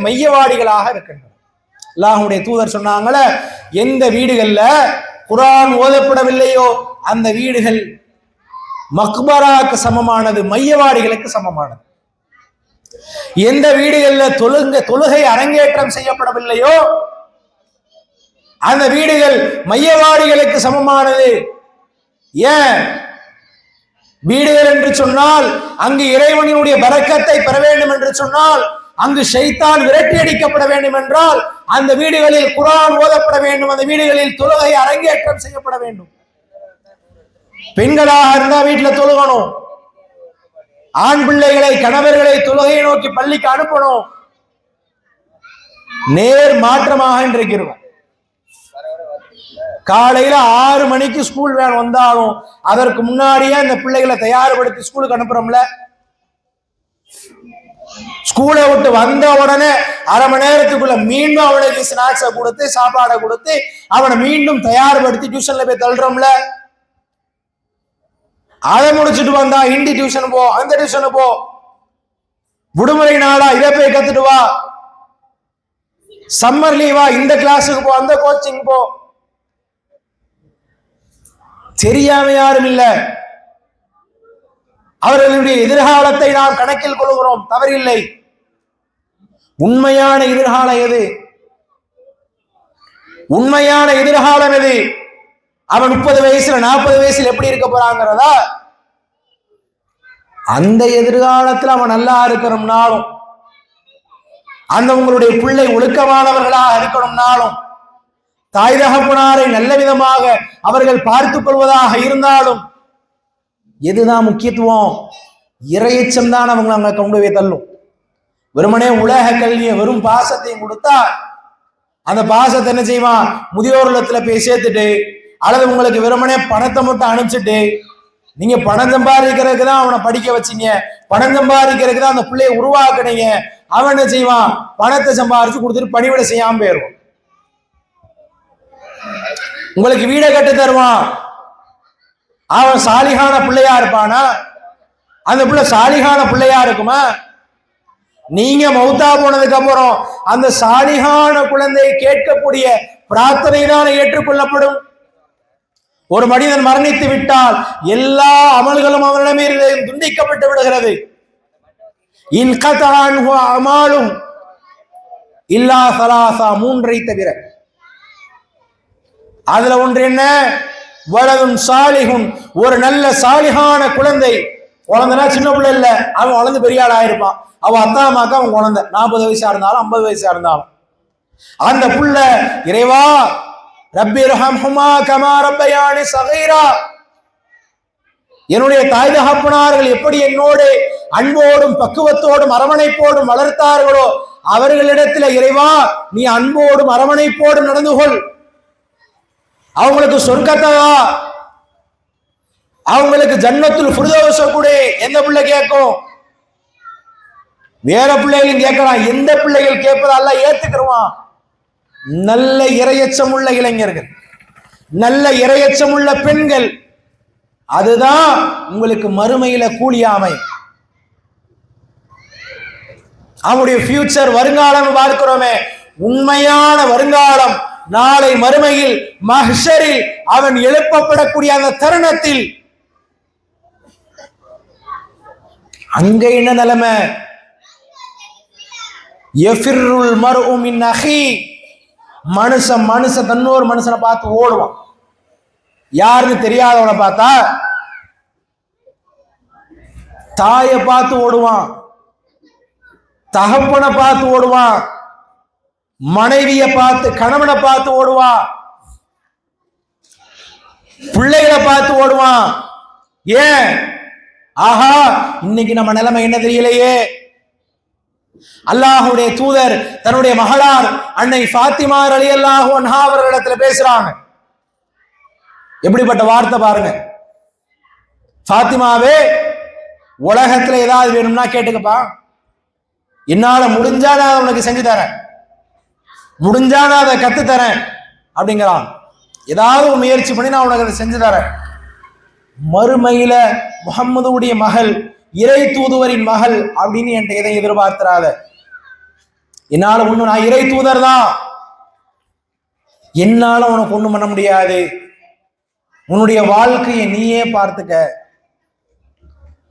மையவாடிகளாக இருக்கின்றன. அல்லாஹ்வுடைய தூதர் சொன்னாங்களே, எந்த வீடுகள்ல குர்ஆன் ஓதப்படவில்லையோ அந்த வீடுகள் மக்பராக்கு சமமானது, மையவாடிகளுக்கு சமமானது. எந்த வீடுகளில் தொழுகை அரங்கேற்றம் செய்யப்படவில்லையோ அந்த வீடுகள் மையவாடிகளுக்கு சமமானது. ஏன்? வீடுகள் என்று சொன்னால் அங்கு இறைவனுடைய பரக்கத்தை பெற வேண்டும் என்று சொன்னால், அங்கு ஷைத்தான் விரட்டி அடிக்கப்பட வேண்டும் என்றால் அந்த வீடுகளில் குர்ஆன் ஓதப்பட வேண்டும், அந்த வீடுகளில் தொழுகை அரங்கேற்றம் செய்யப்பட வேண்டும். பெண்களாக இருந்தா வீட்டுல தொழுகணும், ஆண் பிள்ளைகளை கணவர்களை தொழுகையை நோக்கி பள்ளிக்கு அனுப்பணும். நேர் மாற்றமாக இன்றைக்கு காலையில 6 மணிக்கு ஸ்கூல் வேன் வந்தாலும் அதற்கு முன்னாடியே இந்த பிள்ளைகளை தயார்படுத்தி ஸ்கூலுக்கு அனுப்புறோம்ல. ஸ்கூலை விட்டு வந்த உடனே அரை மணி நேரத்துக்குள்ள மீண்டும் அவனுக்கு ஸ்நாக்ஸை கொடுத்து சாப்பாடை கொடுத்து அவனை மீண்டும் தயார்படுத்தி டியூஷன்ல போய் தள்ளுறோம்ல. அதை முடிச்சுட்டு வந்தா ஹிந்தி டியூஷன் போ, அந்த டியூஷன் போ, விடுமுறை நாளா இதை போய் கத்துட்டு வா, சம்மர் லீவா இந்த கிளாஸுக்கு போ, அந்த கோச்சிங் போ. தெரியாம யாரும் இல்ல. அவர்களுடைய எதிர்காலத்தை நாம் கணக்கில் கொள்கிறோம், தவறில்லை. உண்மையான எதிர்காலம் எது? உண்மையான எதிர்காலம் எது? அவன் 30 வயசுல 40 வயசுல எப்படி இருக்க போறாங்கிறதா? அந்த எதிர்காலத்தில் அவன் நல்லா இருக்கணும்னாலும், அந்த உங்களுடைய பிள்ளை ஒழுக்கமானவர்களாக இருக்கணும்னாலும், தாய் தகப்பனாரை நல்ல விதமாக அவர்கள் பார்த்துக் கொள்வதாக இருந்தாலும், எதுதான் முக்கியத்துவம்? இறையச்சம் தான் அவங்க அங்க கொண்டு போய் தள்ளும். வெறுமனே உலக கல்வியை வெறும் பாசத்தையும் கொடுத்தா அந்த பாசத்தை என்ன செய்வான்? முதியோர் இல்லத்துல போய் சேர்த்துட்டு, அல்லது உங்களுக்கு வெறுமனே பணத்தை மட்டும் அனுப்பிச்சுட்டு, நீங்க பணம் சம்பாதிக்கிறதுக்கு தான் அவனை படிக்க வச்சீங்க, பணம் சம்பாதிக்கிறதுக்கு தான் அந்த பிள்ளையை உருவாக்குனீங்க, அவன் என்ன செய்வான்? பணத்தை சம்பாதிச்சு கொடுத்துட்டு பணிவிட செய்யாம போயிடுவான். உங்களுக்கு வீடை கட்டு தருவான், அவன் சாலிகான பிள்ளையா இருப்பானா? அந்த பிள்ளை சாலிகான பிள்ளையா இருக்குமா? நீங்க மௌத்தா போனதுக்கு அப்புறம் அந்த சாலிகான குழந்தை கேட்கக்கூடிய பிரார்த்தனை தான் ஏற்றுக்கொள்ளப்படும். ஒரு மனிதன் மரணித்து விட்டால் எல்லா அமல்களும் அவனிடமே துண்டிக்கப்பட்டு விடுகிறது. அமாலும் இல்லா சலாசா, 3 தவிர. அதுல ஒன்று என்ன? வலதும் சாலிகும், ஒரு நல்ல சாலிகான குழந்தை. குழந்தைனா சின்ன பிள்ளை இல்ல, அவன் வளர்ந்து பெரிய ஆள் ஆயிருப்பான். அவன் அத்தா அம்மாக்கா அவன் குழந்தை 40 வயசா இருந்தாலும் 50 வயசா இருந்தாலும் அந்த புள்ள, இறைவா ரப்பி ரஹம்ஹுமா கமா ரப்பயானி ஸகீரா, என்னுடைய தாய் தகப்பனார்கள் எப்படி என்னோடு அன்போடும் பக்குவத்தோடும் அரவணைப்போடும் வளர்த்தார்களோ அவர்களிடத்தில் இறைவா நீ அன்போடும் அரவணைப்போடும் நடந்து கொள், அவங்களுக்கு சொர்க்கத்தா, அவங்களுக்கு ஜன்னத்துல் ஃபிர்தௌஸ கூட. எந்த பிள்ளை கேட்கும்? வேற பிள்ளைகளும் கேட்கலாம். எந்த பிள்ளைகள் கேட்பதல்ல ஏத்துக்கிறோம். நல்ல இறையச்சம் உள்ள இளைஞர்கள், நல்ல இறையச்சம் உள்ள பெண்கள், அதுதான் உங்களுக்கு மறுமையில கூலியாமை. அவனுடைய ஃபியூச்சர், வருங்காலம் பார்க்கிறோமே, உண்மையான வருங்காலம் நாளை மறுமையில் மஹ்ஷரில் அவன் எழுப்பப்படக்கூடிய அந்த தருணத்தில் அங்க என்ன நிலைமை? யஃபிருல் மர்உ மின் அஹி, மனுஷன் தன்னொரு மனுஷனை பார்த்து ஓடுவான். யாருன்னு தெரியாதவனை பார்த்தா தாயை பார்த்து ஓடுவான், தகப்பனை பார்த்து ஓடுவான், மனைவியை பார்த்து கணவனை பார்த்து ஓடுவான், பிள்ளைகளை பார்த்து ஓடுவான். ஏன்? ஆஹா, இன்னைக்கு நம்ம நிலைமை என்ன தெரியலையே. அல்லாஹ்வுடைய தூதர் தன்னுடைய மகளார் அன்னை ஃபாத்திமா ரலியல்லாஹு அன்ஹா அவர்களிடத்துல பேசுறாங்க. எப்படிப்பட்ட வார்த்தை பாருங்க. ஃபாத்திமாவே, உலகத்துல ஏதாவது வேணும்னா கேட்டுக்கப்பா, என்னால முடிஞ்சா நான் உனக்கு செஞ்சு தரேன், முடிஞ்சா நான் அதை கத்து தரேன் அப்படிங்கிறான். ஏதாவது ஒரு முயற்சி பண்ணி நான் உனக்கு அதை செஞ்சு தரேன். மறுமையில முஹம்மதுடைய மகள், இறை தூதுவரின் மகள் அப்படின்னு என்கிட்ட எதை எதிர்பார்த்திராத. என்னால ஒண்ணு, நான் இறை தூதர் தான், என்னால உனக்கு ஒண்ணும் பண்ண முடியாது. உன்னுடைய வாழ்க்கையை நீயே பார்த்துக்க.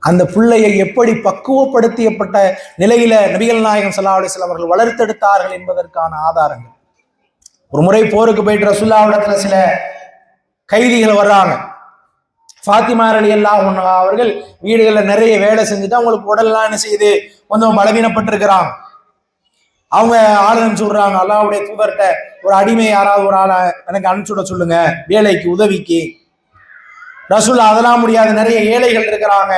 அந்த பிள்ளையை எப்படி பக்குவப்படுத்தியப்பட்ட நிலையில நபிகள் நாயகம் ஸல்லல்லாஹு அலைஹி வஸல்லம் அவர்கள் வளர்த்தெடுத்தார்கள் என்பதற்கான ஆதாரங்கள். ஒரு முறை போருக்கு போயிட்டு ரசூலுல்லாஹ்விடத்துல சில கைதிகள் வர்றாங்க. ஃபாத்திமா ரலியல்லாஹு அன்ஹா அவர்கள் வீடுகளில் நிறைய வேலை செஞ்சுட்டு அவங்களுக்கு உடல்லாம் என்ன செய்யுது, கொஞ்சம் பலவீனப்பட்டிருக்கிறாங்க. அவங்க ஆள் அனுப்பிச்சு விடுறாங்க. அல்லாஹ்வுடைய தூதர்கிட்ட ஒரு அடிமை யாராவது ஒரு ஆளை எனக்கு அனுப்பிச்சு விட சொல்லுங்க, வேலைக்கு உதவிக்கு. ரசூல் அதெல்லாம் முடியாது, நிறைய ஏழைகள் இருக்கிறாங்க,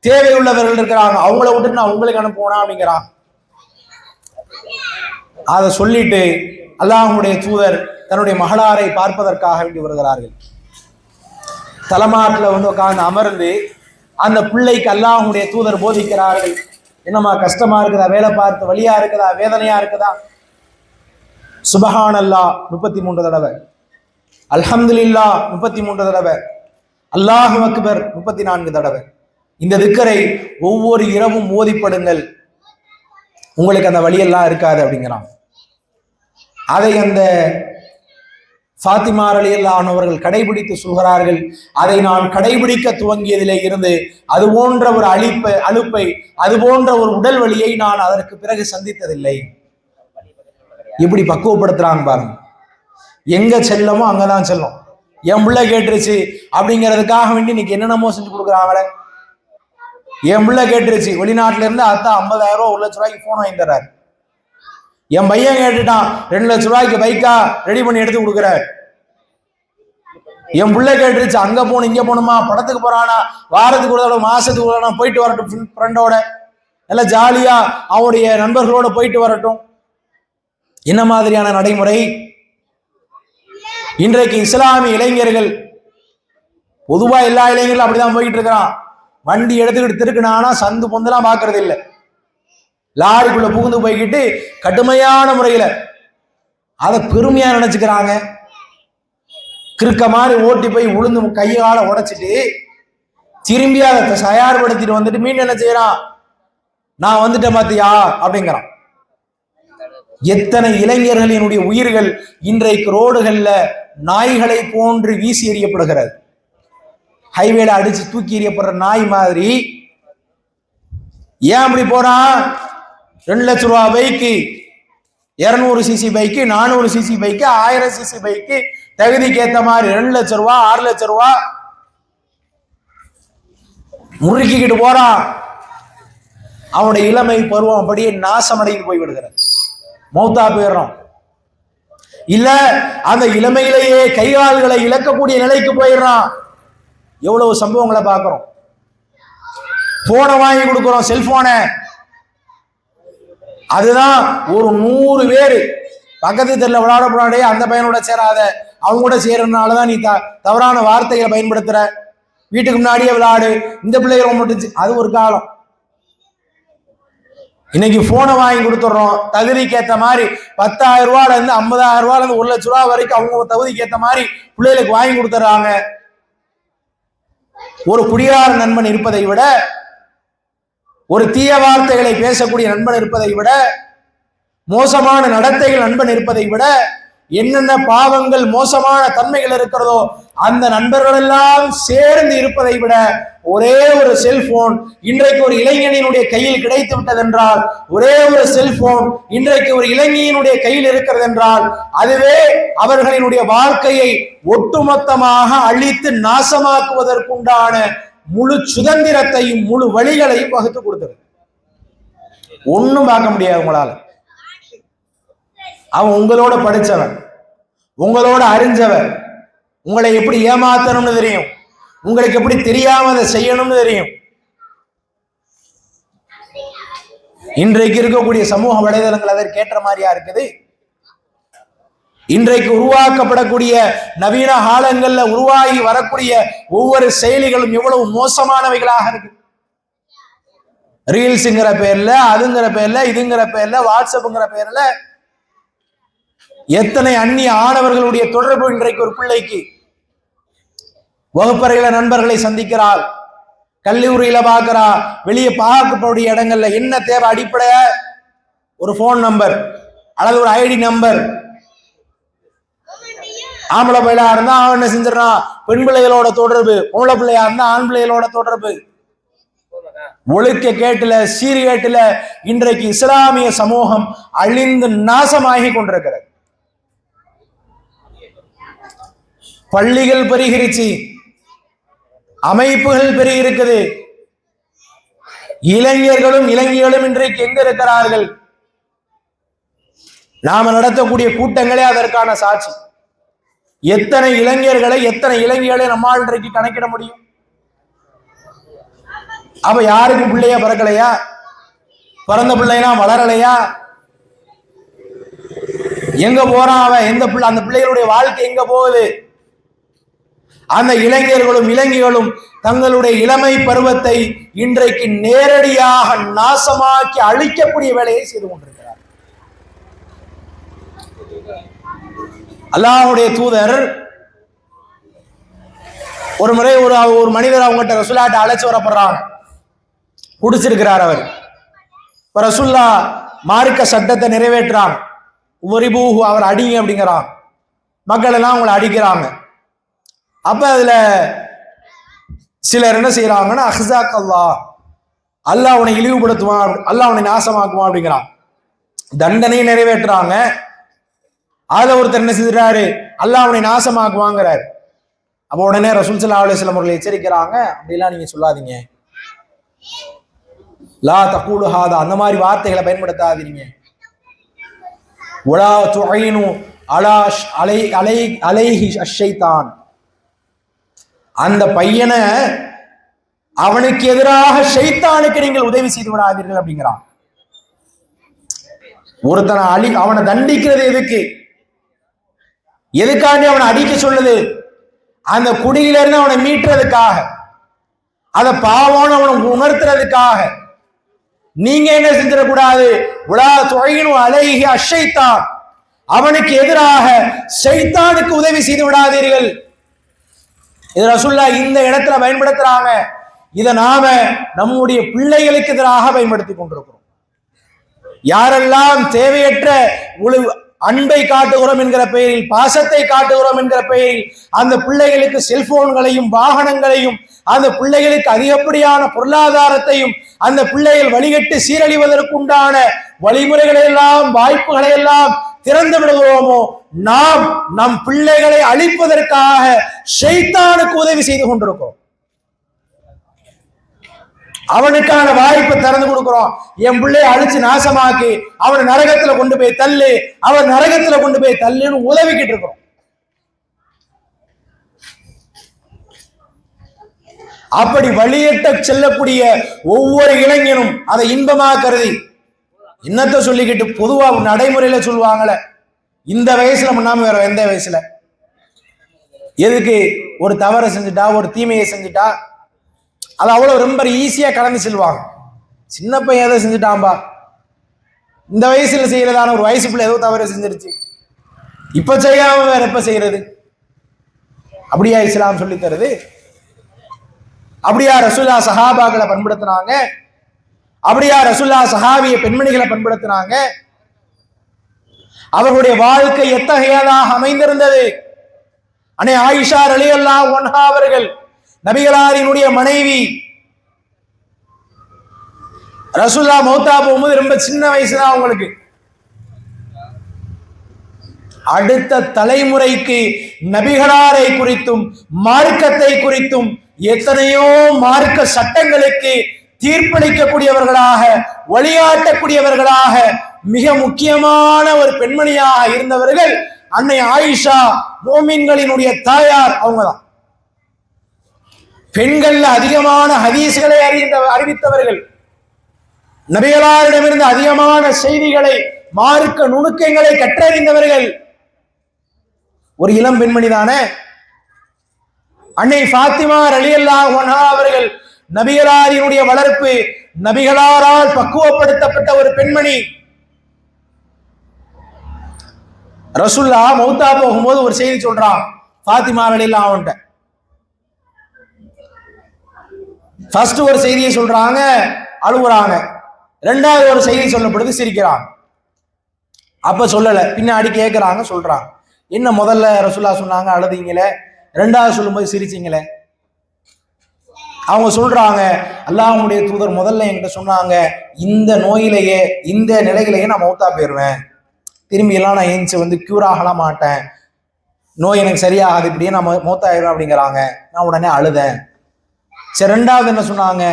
தேவையுள்ளவர்கள் இருக்கிறாங்க, அவங்கள விட்டு நான் உங்களுக்கு அனுப்புவேனா அப்படிங்கிறான். அதை சொல்லிட்டு அல்லாஹ்வுடைய தூதர் தன்னுடைய மகளாரை பார்ப்பதற்காக வேண்டி வருகிறார்கள். தலைமாட்டில் உட்கார்ந்து அமர்ந்து அந்த பிள்ளைக்கு அல்லாஹ்வுடைய தூதர் போதிக்கிறார்கள். என்னம்மா கஷ்டமா இருக்குதா, வேலை பார்த்து வலியா இருக்குதா, வேதனையா இருக்குதா? சுபஹானல்லாஹ் 33 தடவை, அல்ஹம்துலில்லாஹ் 33 தடவை, அல்லாஹு அக்பர் 34 தடவை. இந்த திக்கரை ஒவ்வொரு இரவும் ஓதிப்படுங்கள், உங்களுக்கு அந்த வழியெல்லாம் இருக்காது அப்படிங்கிறான். அதை அந்த ஃபாத்திமா ரலியல்லாஹு அன்ஹா அவர்கள் கடைபிடித்து சொல்கிறார்கள். அதை நான் கடைபிடிக்க துவங்கியதிலே இருந்து அது போன்ற ஒரு அலுப்பை, அது போன்ற ஒரு உடல் வலியை நான் அதற்கு பிறகு சந்தித்ததில்லை. இப்படி பக்குவப்படுத்துறாங்க பாருங்க. எங்க செல்லமோ அங்கதான் செல்லும். என் பிள்ளை கேட்டுருச்சு அப்படிங்கிறதுக்காக வேண்டி இன்னைக்கு என்னென்னமோ செஞ்சு கொடுக்குறாங்களே. என் பிள்ளை கேட்டுருச்சு, வெளிநாட்டுல இருந்து அத்தா 50,000 ரூபாய் 1 லட்ச ரூபாய்க்கு போன் வாங்கி தர்றாரு. என் பையன் கேட்டுட்டான் 2 லட்ச ரூபாய்க்கு பைக்கா ரெடி பண்ணி எடுத்து கொடுக்குறாரு. என் பிள்ளை கேட்டுருச்சு, அங்க போகணும் இங்க போகணுமா, படத்துக்கு போறானா, வாரத்துக்கு ஒரு தடவை மாசத்துக்கு ஒரு தடவை போயிட்டு வரட்டும், ஃப்ரெண்டோட நல்லா ஜாலியா அவனுடைய நண்பர்களோட போயிட்டு வரட்டும். என்ன மாதிரியான நடைமுறை இன்றைக்கு இஸ்லாமிய இளைஞர்கள், பொதுவா எல்லா இளைஞர்களும் அப்படிதான் போயிட்டு இருக்கிறான். வண்டி எடுத்துக்கிட்டு திருக்குனானா சந்து பொந்தெல்லாம் பாக்குறது இல்லை. லாரிக்குள்ள புகுந்து போய்கிட்டு கடுமையான முறையில அதை பெருமையா நினைச்சுக்கிறாங்க. கிறுக்க மாதிரி ஓட்டி போய் உளுந்து கையால உடைச்சிட்டு திரும்பி அதை தயார்படுத்திட்டு வந்துட்டு மீன் என்ன செய்யறான், நான் வந்துட்டேன் பாத்தியா அப்படிங்கிறான். எத்தனை இளைஞர்களினுடைய உயிர்கள் இன்றைக்கு ரோடுகள்ல நாய்களை போன்று வீசி எறியப்படுகிறது. ஹைவேல அடிச்சு தூக்கி எறியப்படுற நாய் மாதிரி. ஏன் அப்படி போறான்? 2 லட்ச ரூபா bike, 200 CC bike, 400 CC bike, 1000 CC bike, தகுதிக்கு ஏத்த மாதிரி 2 லட்ச ரூபா 6 லட்ச ரூபா முறுக்கிக்கிட்டு போறான். அவனுடைய இளமை பருவம் அப்படியே நாசமடைந்து போய்விடுகிறது, மௌத்தா போயிடுறான். இல்ல அந்த இளமையிலேயே கைகால்களை இழக்கக்கூடிய நிலைக்கு போயிடுறான். எவ்வளவு சம்பவங்களை பார்க்கிறோம். போனை வாங்கி கொடுக்கிறோம், செல்போனை. அதுதான் ஒரு 100 பேர் பக்கத்து தெருல விளையாட போனாடே அந்த பையனோட சேராத, அவங்க கூட சேர்றதுனாலதான் நீ தவறான வார்த்தைகளை பயன்படுத்துற, வீட்டுக்கு முன்னாடியே விளையாடு, இந்த பிள்ளைகளை மட்டும். அது ஒரு காலம். இன்னைக்கு போனை வாங்கி கொடுத்துட்றோம், தகுதிக்கு ஏற்ற மாதிரி 10,000 ரூபாயில இருந்து 50,000 ரூபாயில இருந்து 1 லட்ச ரூபா வரைக்கும் அவங்க தகுதிக்கு ஏற்ற மாதிரி பிள்ளைகளுக்கு வாங்கி கொடுத்துறாங்க. ஒரு குடியார நண்பன் இருப்பதை விட, ஒரு தீய வார்த்தைகளை பேசக்கூடிய நண்பன் இருப்பதை விட, மோசமான நடத்தைகள் நண்பன் இருப்பதை விட, என்னென்ன பாவங்கள் மோசமான தன்மைகள் இருக்கிறதோ அந்த நண்பர்கள் எல்லாம் சேர்ந்து இருப்பதை விட ஒரே ஒரு செல்போன் இன்றைக்கு ஒரு இளைஞனினுடைய கையில் கிடைத்து விட்டது என்றால், ஒரே ஒரு செல்போன் இன்றைக்கு ஒரு இளைஞனுடைய கையில் இருக்கிறது என்றால், அதுவே அவர்களினுடைய வாழ்க்கையை ஒட்டுமொத்தமாக அழித்து நாசமாக்குவதற்குண்டான முழு சுதந்திரத்தையும் முழு வழிகளையும் வகுத்து கொடுத்தது. ஒன்னும் பார்க்க முடியாது உங்களால. அவன் உங்களோட படிச்சவன், உங்களோட அறிஞ்சவன், உங்களை எப்படி ஏமாத்தணும்னு தெரியும், உங்களுக்கு எப்படி தெரியாம அதை செய்யணும்னு தெரியும். இன்றைக்கு இருக்கக்கூடிய சமூக வலைதளங்கள் அதற்கேற்ற மாதிரியா இருக்குது? இன்றைக்கு உருவாக்கப்படக்கூடிய நவீன காலங்கள்ல உருவாகி வரக்கூடிய ஒவ்வொரு செயலிகளும் எவ்வளவு மோசமானவைகளாக இருக்கு. ரீல்ஸுங்கிற பேர்ல, அதுங்கிற பேர்ல, இதுங்கிற பேர்ல, வாட்ஸ்அப்ங்கிற பேர்ல எத்தனை அந்நிய ஆணவர்களுடைய தொடர்பு இன்றைக்கு ஒரு பிள்ளைக்கு. வகுப்பறையில நண்பர்களை சந்திக்கிறாள், கல்லூரியில பார்க்கிறா, வெளியே பார்க்கக்கூடிய இடங்கள்ல என்ன தேவை? அடிப்படைய ஒரு போன் நம்பர் அல்லது ஒரு ஐடி நம்பர். ஆம்பளை பிள்ளையா இருந்தா அவன் என்ன செஞ்சிடறான்? பெண் பிள்ளைகளோட தொடர்பு. பொம்பளை பிள்ளையா இருந்தா ஆண் பிள்ளைகளோட தொடர்பு. ஒழுக்க கேட்டுல, சீர்கேட்டுல இன்றைக்கு இஸ்லாமிய சமூகம் அழிந்து நாசமாகி கொண்டிருக்கிறது. பள்ளிகள் பெருகிருச்சு, அமைப்புகள் பெருகி இருக்குது. இளைஞர்களும் இளைஞர்களும் இன்றைக்கு எங்க இருக்கிறார்கள்? நாம நடத்தக்கூடிய கூட்டங்களே அதற்கான சாட்சி. எத்தனை இளைஞர்களை, எத்தனை இளைஞர்களை நம்மால் இன்றைக்கு கணக்கிட முடியும்? அப்ப யாருக்கும் பிள்ளையா பிறக்கலையா? பிறந்த பிள்ளைனா வளரலையா? எங்க போறான் அவன்? எந்த பிள்ளை? அந்த பிள்ளைகளுடைய வாழ்க்கை எங்க போகுது? அந்த இளைஞர்களும் இளைஞர்களும் தங்களுடைய இளமை பருவத்தை இன்றைக்கு நேரடியாக நாசமாக்கி அழிக்கக்கூடிய வேலையை செய்து கொண்டிருக்கிறார். அல்லாஹ்வுடைய தூதர் ஒரு முறை ஒரு மனிதர் அவங்ககிட்ட ரசூலாட்ட அழைச்சு வரப்படுறாங்க. குடிச்சிருக்கிறார் அவர். இப்ப ரசூல்லா மார்க்க சட்டத்தை நிறைவேற்றாங்க. உரிபூஹு, அவர் அடிங்க அப்படிங்கிறான். மக்கள் எல்லாம் அவங்களை அடிக்கிறாங்க. அப்ப அதுல சிலர் என்ன செய்யறாங்கன்னா, அஹ்ஸாக் அல்லாஹ், அல்லாஹ் அவனை இழிவுபடுத்துவான், அல்லாஹ் அவனை நாசமாக்குவான் அப்படிங்கிறான். தண்டனை நிறைவேற்றுறாங்க. அதுல ஒருத்தர் என்ன செய்யறாரு? அல்லாஹ் அவனை நாசமாக்குவாங்கிறாரு. அப்ப உடனே ரசூல் ஸல்லல்லாஹு அலைஹி வஸல்லம் அவர்கள் எச்சரிக்கிறாங்க, அப்படிலாம் நீங்க சொல்லாதீங்க, லா தகூலு ஹாதா, அந்த மாதிரி வார்த்தைகளை பயன்படுத்தாதீங்க. வலா துஈனு அலா அலைஹி அஷ்ஷைத்தான், அந்த பையனை அவனுக்கு எதிராக ஷைத்தானுக்கு நீங்கள் உதவி செய்து விடாதீர்கள் அப்படிங்கிறான். ஒருத்தனை அவனை தண்டிக்கிறது எதுக்கு? எதுக்காண்டி அவனை அடிக்க சொல்லுது? அந்த குடியில இருந்து அவனை மீட்டுறதுக்காக, அத பாவம்னு அவனை உணர்த்துறதுக்காக. நீங்க என்ன செஞ்சிடக்கூடாது? உலா துழையினு அலைஹி அஷ்ஷைத்தான், அவனுக்கு எதிராக ஷைத்தானுக்கு உதவி செய்து விடாதீர்கள். இது ரசூலுல்லாஹ் இந்த இடத்துல பயன்படுத்துறாங்க. இதை நாம நம்முடைய பிள்ளைகளுக்கு எதிராக பயன்படுத்தி கொண்டிருக்கிறோம். யாரெல்லாம் தேவையற்ற அன்பை காட்டுகிறோம் என்கிற பெயரில், பாசத்தை காட்டுகிறோம் என்கிற பெயரில் அந்த பிள்ளைகளுக்கு செல்போன்களையும் வாகனங்களையும், அந்த பிள்ளைகளுக்கு அதிகப்படியான பொருளாதாரத்தையும், அந்த பிள்ளைகள் வழிகட்டு சீரழிவதற்குண்டான வழிமுறைகளை எல்லாம், வாய்ப்புகளை எல்லாம் திறந்து விடுகிறோமோ, நாம் நம் பிள்ளைகளை அழிப்பதற்காக ஷைத்தானுக்கு உதவி செய்து கொண்டிருக்கிறோம். அவனுக்கான வாய்ப்பை திறந்து கொடுக்கிறோம். என் பிள்ளையை அழிச்சு நாசமாக்கி அவனை நரகத்துல கொண்டு போய் தள்ளு, அவன் நரகத்துல கொண்டு போய் தள்ளுன்னு உதவிக்கிட்டு இருக்கிறோம். அப்படி வழியட்ட செல்லக்கூடிய ஒவ்வொரு இளைஞனும் அதை இன்பமா கருதி, என்னத்த சொல்லிக்கிட்டு பொதுவா நடைமுறையில சொல்லுவாங்கல்ல, இந்த வயசுல முன்னாம வேற எந்த வயசுல எதுக்கு? ஒரு தவறை செஞ்சுட்டா, ஒரு தீமையை செஞ்சுட்டா அது அவ்வளவு ரொம்ப ஈஸியா கடந்து செல்வாங்க. சின்ன பையன் எதை செஞ்சுட்டான்பா, இந்த வயசுல செய்யறதான ஒரு வயசு பிள்ளை ஏதோ தவறு செஞ்சிருச்சு, இப்ப செய்யாம வேற எப்ப செய்யறது? அப்படியா இஸ்லாம் சொல்லி தருது? அப்படியா ரசூலுல்லாஹ் சஹாபாக்களை பண்படுத்தினாங்க? அப்படியா ரசூலுல்லாஹ் சஹாபிய பெண்மணிகளை பண்படுத்தினாங்க? அவர்களுடைய வாழ்க்கை எத்தகையதாக அமைந்திருந்தது? அன்னை ஆயிஷா ரலியல்லாஹு அன்ஹா அவர்கள் நபிகளாரினுடைய மனைவி. ரசூலுல்லாஹ் மௌத்தா போகும்போது ரொம்ப சின்ன வயசுதான் அவங்களுக்கு. அடுத்த தலைமுறைக்கு நபிகளாரை குறித்தும் மார்க்கத்தை குறித்தும் எத்தனையோ மார்க்க சட்டங்களுக்கு தீர்ப்பளிக்கக்கூடியவர்களாக, வழிகாட்டக்கூடியவர்களாக, மிக முக்கியமான ஒரு பெண்மணியாக இருந்தவர்கள் அன்னை ஆயிஷா, மோமின்களினுடைய தாயார். அவங்கதான் பெண்கள்ல அதிகமான ஹதீஸ்களை அறிவித்தவர்கள். நபிகளாரிடமிருந்து அதிகமான செய்திகளை, மார்க்க நுணுக்கங்களை கற்றறிந்தவர்கள். ஒரு இளம் பெண்மணி தானே. அன்னை ஃபாத்திமா ரலியல்லாஹு அன்ஹா அவர்கள் நபிகளாரினுடைய வளர்ப்பு, நபிகளாரால் பக்குவப்படுத்தப்பட்ட ஒரு பெண்மணி. ரசூல்லா மௌத்தா போகும்போது ஒரு செய்தி சொல்றான் ஃபாத்திமா ரலியல்லாஹு அன்ஹா. ஃபர்ஸ்ட் ஒரு செய்தியை சொல்றாங்க, அழுகுறாங்க. ரெண்டாவது ஒரு செய்தி சொல்லப்படுது, சிரிக்கிறாங்க. அப்ப சொல்லல, பின்னாடி கேட்கிறாங்க, சொல்றாங்க. என்ன முதல்ல ரசூல்லா சொன்னாங்க அழுதீங்களே, ரெண்டாவது சொல்லும்போது சிரிச்சீங்களே? அவங்க சொல்றாங்க, அல்லாஹ்வுடைய தூதர் முதல்ல என்கிட்ட சொன்னாங்க, இந்த நோயிலேயே இந்த நிலையிலேயே நான் மௌத்தா போயிருவேன், திரும்பி எல்லாம் நான் ஏஞ்சி கியூர் ஆகலாம் மாட்டேன், நோய் எனக்கு சரியாகாது, இப்படியே நான் மௌத்தாயிருவேன் அப்படிங்கிறாங்க. நான் உடனே அழுதேன். சரி, ரெண்டாவது என்ன சொன்னாங்க,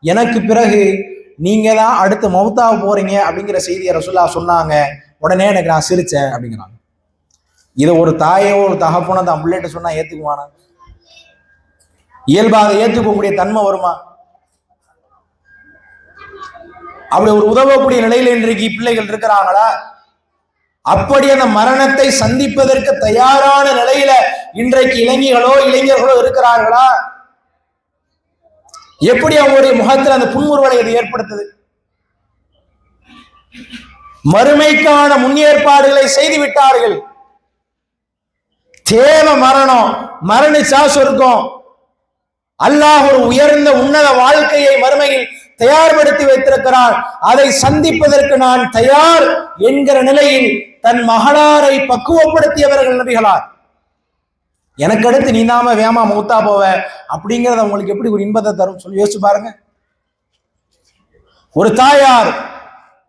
எனக்கு பிறகு நீங்க தான் அடுத்து மௌத்தாக போறீங்க அப்படிங்கிற செய்தியை ரசூல்லா சொன்னாங்க. உடனே எனக்கு நான் சிரிச்சேன் அப்படிங்கிறாங்க. இதை ஒரு தாயோ ஒரு தகப்பனோ தான் பிள்ளைகிட்ட சொன்னா ஏத்துக்குவானா? இயல்பாக ஏற்றுக்கக்கூடிய தன்மை வருமா? அப்படி ஒரு உதவக்கூடிய நிலையில் இன்றைக்கு பிள்ளைகள் இருக்கிறாங்களா? அப்படி அந்த மரணத்தை சந்திப்பதற்கு தயாரான நிலையில இன்றைக்கு இளைஞர்களோ இருக்கிறார்களா? எப்படி அவங்களுடைய முகத்தில் அந்த புன்முறுவலை அது ஏற்படுத்துது? மறுமைக்கான முன்னேற்பாடுகளை செய்து விட்டார்கள். தேவ மரணம், மரணிச்சா சொர்க்கம். அல்லாஹ் ஒரு உயர்ந்த உன்னத வாழ்க்கையை மறுமையில் தயார்படுத்தி வைத்திருக்கிறார். அதை சந்திப்பதற்கு நான் தயார் என்கிற நிலையில் தன் மகளாரை பக்குவப்படுத்தியவர்கள் நபிகளார். எனக்கு அடுத்து நீ நாம வேமா மௌத்தா போவ அப்படிங்கறத உங்களுக்கு எப்படி ஒரு இன்பத்தை தரும் சொல்லி யோசிச்சு பாருங்க. ஒரு தாயார்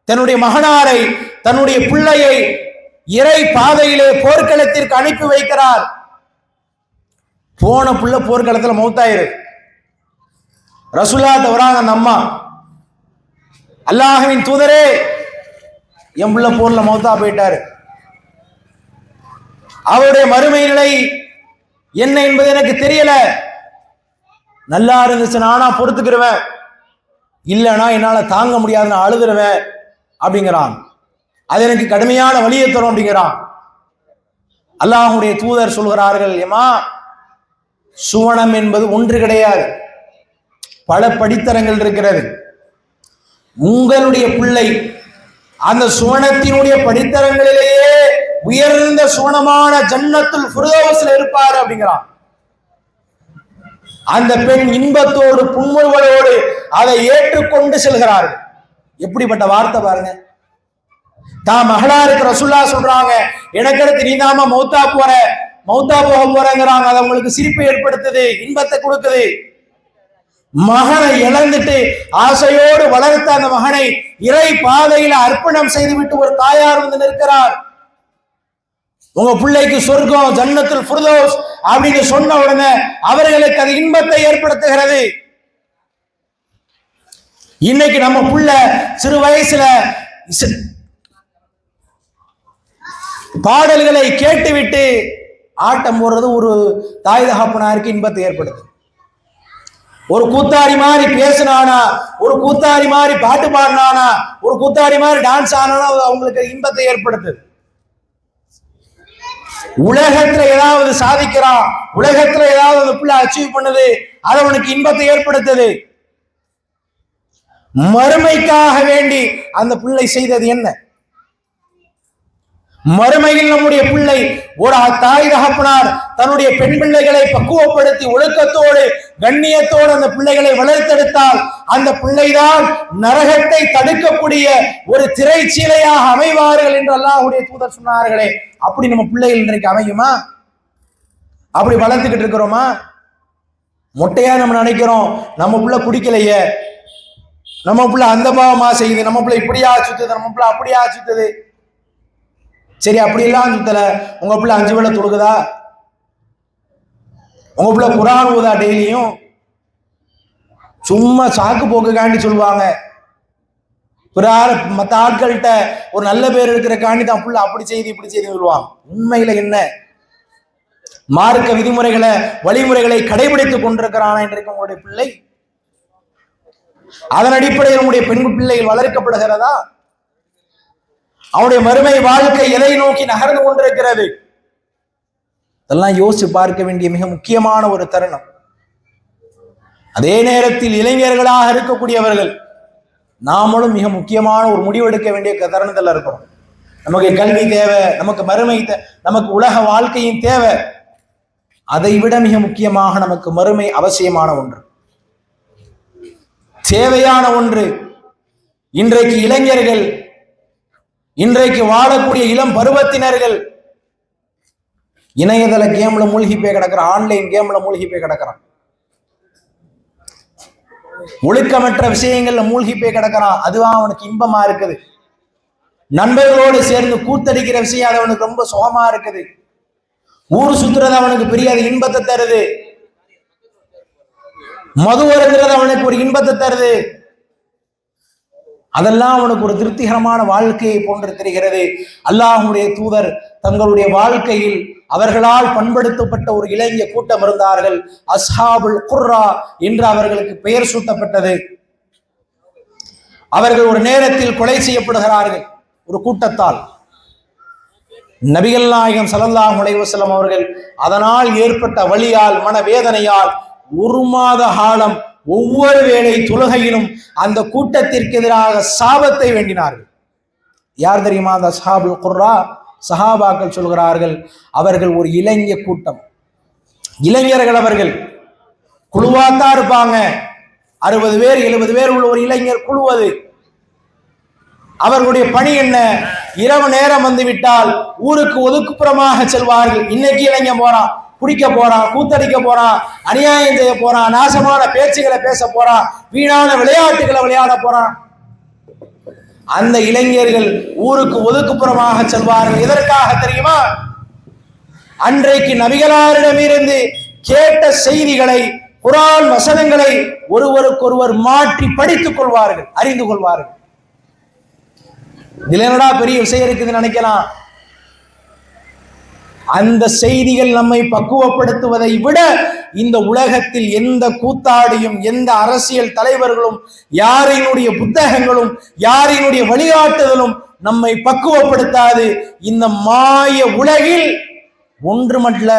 தன்னுடைய மகனாரை, தன்னுடைய பிள்ளையை இறை பாதையிலே போர்க்களத்திற்கு அனுப்பி வைக்கிறார். போன புள்ள போர்க்களத்துல மௌத்தாயிரு. ரசூலுல்லாஹ் வராங்க, அந்த அம்மா, அல்லாஹ்வின் தூதரே, என் புள்ள போர்ல மௌத்தா போயிட்டாரு, அவருடைய மறுமை நிலை என்ன என்பது எனக்கு தெரியல, நல்லா இருந்துச்சு நானா பொறுத்துக்கிருவேன், இல்லைன்னா என்னால தாங்க முடியாது நான் அழுதுருவேன் அப்படிங்கிறான். அது எனக்கு கடுமையான வலியை தரும் அப்படிங்கிறான். அல்லாஹ்வுடைய தூதர் சொல்கிறார்கள், ஏமா சுவனம் என்பது ஒன்று கிடையாது, பல படித்தரங்கள் இருக்கிறது. உங்களுடைய பிள்ளை அந்த சுவனத்தினுடைய படித்தரங்களிலேயே உயர்ந்த சுவனமான ஜன்னத்துல் ஃபிர்தௌஸ்ல இருப்பார் அப்படிங்கிறான். அந்த பெண் இன்பத்தோடு புன்முறுவலோடு அதை ஏற்றுக்கொண்டு செல்கிறார்கள். எப்படிப்பட்ட வார்த்தை பாருங்க. தான் மகளாருக்கு ரசூலுல்லாஹ் சொல்றாங்க, எனக்கு அடுத்து நீ தாமா மௌத்தா போக போறேங்கிறாங்க. அது அவங்களுக்கு சிரிப்பை ஏற்படுத்துது, இன்பத்தை கொடுக்குது. மகனை இழந்துட்டு ஆசையோடு வளர்த்த அந்த மகனை இறை பாதையில அர்ப்பணம் செய்துவிட்டு ஒரு தாயார் வந்து நிற்கிறார். உங்க பிள்ளைக்கு சொர்க்கம் ஜன்னத்துல் ஃபிர்தௌஸ் அப்படின்னு சொன்ன உடனே அவர்களுக்கு அது இன்பத்தை ஏற்படுத்துகிறது. இன்னைக்கு நம்ம புள்ள சிறு வயசுல பாடல்களை கேட்டுவிட்டு ஆட்டம் போடுறது ஒரு தாய் தகப்பனாருக்கு இன்பத்தை ஏற்படுது. ஒரு கூத்தாடி மாதிரி பேசினானா, ஒரு கூத்தாடி மாதிரி பாட்டு பாடினானா, ஒரு கூத்தாடி மாதிரி டான்ஸ் ஆனானா அவங்களுக்கு இன்பத்தை ஏற்படுத்துது. உலகத்துல ஏதாவது சாதிக்கிறான், உலகத்துல ஏதாவது அந்த பிள்ளை அச்சீவ் பண்ணுது, அது அவனுக்கு இன்பத்தை ஏற்படுத்துது. மறுமைக்காக வேண்டி அந்த பிள்ளை செய்தது என்ன? மறுமையில் நம்முடைய பிள்ளை ஒரு தாய் தகப்பனார் தன்னுடைய பெண் பிள்ளைகளை பக்குவப்படுத்தி ஒழுக்கத்தோடு கண்ணியத்தோடு அந்த பிள்ளைகளை வளர்த்தெடுத்தால் அந்த பிள்ளைதான் நரகத்தை தடுக்கக்கூடிய ஒரு திரைச்சீலையாக அமைவார்கள் என்று அல்லாஹ்வுடைய தூதர் சொன்னார்களே. அப்படி நம்ம பிள்ளைகள் இன்றைக்கு அமையுமா? அப்படி வளர்த்துக்கிட்டு இருக்கிறோமா? மொட்டையா நம்ம நினைக்கிறோம், நம்ம பிள்ளை குடிக்கலையே, நம்ம பிள்ளை அந்த பாவமா செய்யுது, நம்ம பிள்ளை இப்படியா சுத்துது, நம்ம பிள்ளை அப்படியா சுத்துது. சரி, அப்படி எல்லாம் சுத்தல, உங்க பிள்ளை 5 வேளை தொழுகுதா? உங்க பிள்ளை குர்ஆன் ஓதுதா டெய்லியும்? சும்மா சாக்கு போக்குக்காண்டி சொல்லுவாங்க. மற்ற ஆட்கள்கிட்ட ஒரு நல்ல பேர் இருக்கிற காண்டி தான் பிள்ளை அப்படி செய்து இப்படி செய்து சொல்லுவாங்க. உண்மையில என்ன? மார்க்க விதிமுறைகளை வழிமுறைகளை கடைபிடித்துக் கொண்டிருக்கிறானா இன்றைக்கு உங்களுடைய பிள்ளை? அதன் அடிப்படையில் நம்முடைய பெண் பிள்ளைகள் வளர்க்கப்படுகிறதா? அவனுடைய மறுமை வாழ்க்கை எதை நோக்கி நகர்ந்து கொண்டிருக்கிறது? இதெல்லாம் யோசிச்சு பார்க்க வேண்டிய மிக முக்கியமான ஒரு தருணம். அதே நேரத்தில் இளைஞர்களாக இருக்கக்கூடியவர்கள் நாமளும் மிக முக்கியமான ஒரு முடிவெடுக்க வேண்டிய தருணத்தில் இருக்கிறோம். நமக்கு கல்வி தேவை, நமக்கு மறுமை நமக்கு உலக வாழ்க்கையின் தேவை. அதை விட மிக முக்கியமாக நமக்கு மறுமை அவசியமான ஒன்று, தேவையான ஒன்று. இன்றைக்கு இளைஞர்கள், இன்றைக்கு வாழக்கூடிய இளம் பருவத்தினர்கள் இணையதள கேம்ல மூழ்கி போய் கிடக்கிறான், ஆன்லைன் கேம்ல மூழ்கி போய் கிடக்கிறான், ஒழுக்கமற்ற விஷயங்கள்ல மூழ்கி போய் கிடக்கிறான். அதுவா அவனுக்கு இன்பமா இருக்குது. நண்பர்களோடு சேர்ந்து கூத்தடிக்கிற விஷயம் அது அவனுக்கு ரொம்ப சுகமா இருக்குது. ஊர் சுத்துறது அவனுக்கு பெரிய இன்பத்தை தருது. மது வருகிறது அவனுக்கு ஒரு இன்பத்தை தருது. அதெல்லாம் அவனுக்கு ஒரு திருப்திகரமான வாழ்க்கையை போன்று தெரிகிறது. அல்லாஹ்வுடைய தூதர் தங்களுடைய வாழ்க்கையில் அவர்களால் பண்படுத்தப்பட்ட ஒரு இளைஞ கூட்டம் இருந்தார்கள். அஸ்ஹாபுல் குர்ரா என்று அவர்களுக்கு பெயர் சூட்டப்பட்டது. அவர்கள் ஒரு நேரத்தில் கொலை செய்யப்படுகிறார்கள் ஒரு கூட்டத்தால். நபிகள் நாயகம் ஸல்லல்லாஹு அலைஹி வஸல்லம் அவர்கள் அதனால் ஏற்பட்ட வலியால், மனவேதனையால் 1 மாத காலம் ஒவ்வொரு வேளை தொழுகையிலும் அந்த கூட்டத்திற்கு எதிராக சாபத்தை வேண்டினார்கள். யார் தெரியுமா அந்த அஸ்ஹாபுல் குர்ரா? சஹாபாக்கள் சொல்கிறார்கள், அவர்கள் ஒரு இளைஞ கூட்டம், இளைஞர்கள். அவர்கள் குழுவாத்தான் இருப்பாங்க. 60 பேர் 70 பேர் உள்ள ஒரு இளைஞர் குழுவது. அவர்களுடைய பணி என்ன? இரவு நேரம் வந்து விட்டால் ஊருக்கு ஒதுக்குப்புறமாக செல்வார்கள். இன்னைக்கு இளைஞன் போறான், குடிக்க போறான், கூத்தடிக்க போறான், அநியாயம் செய்ய போறான், நாசமான பேச்சுகளை பேச போறான், வீணான விளையாட்டுகளை விளையாட போறான். அந்த இளைஞர்கள் ஊருக்கு ஒதுக்குப்புறமாக செல்வார்கள். எதற்காக தெரியுமா? அன்றைக்கு நபிகளாரிடமிருந்து கேட்ட செய்திகளை, குர்ஆன் வசனங்களை ஒருவருக்கொருவர் மாற்றி படித்துக் கொள்வார்கள், அறிந்து கொள்வார்கள். இதுல என்னடா பெரிய விஷயம் இருக்குதுன்னு நினைக்கலாம். அந்த செய்திகள் நம்மை பக்குவப்படுத்துவதை விட இந்த உலகத்தில் எந்த கூத்தாடியும், எந்த அரசியல் தலைவர்களும், யாரினுடைய புத்தகங்களும், யாரினுடைய வழிகாட்டுதலும் நம்மை பக்குவப்படுத்தாது. இந்த மாய உலகில் ஒன்றுமல்ல,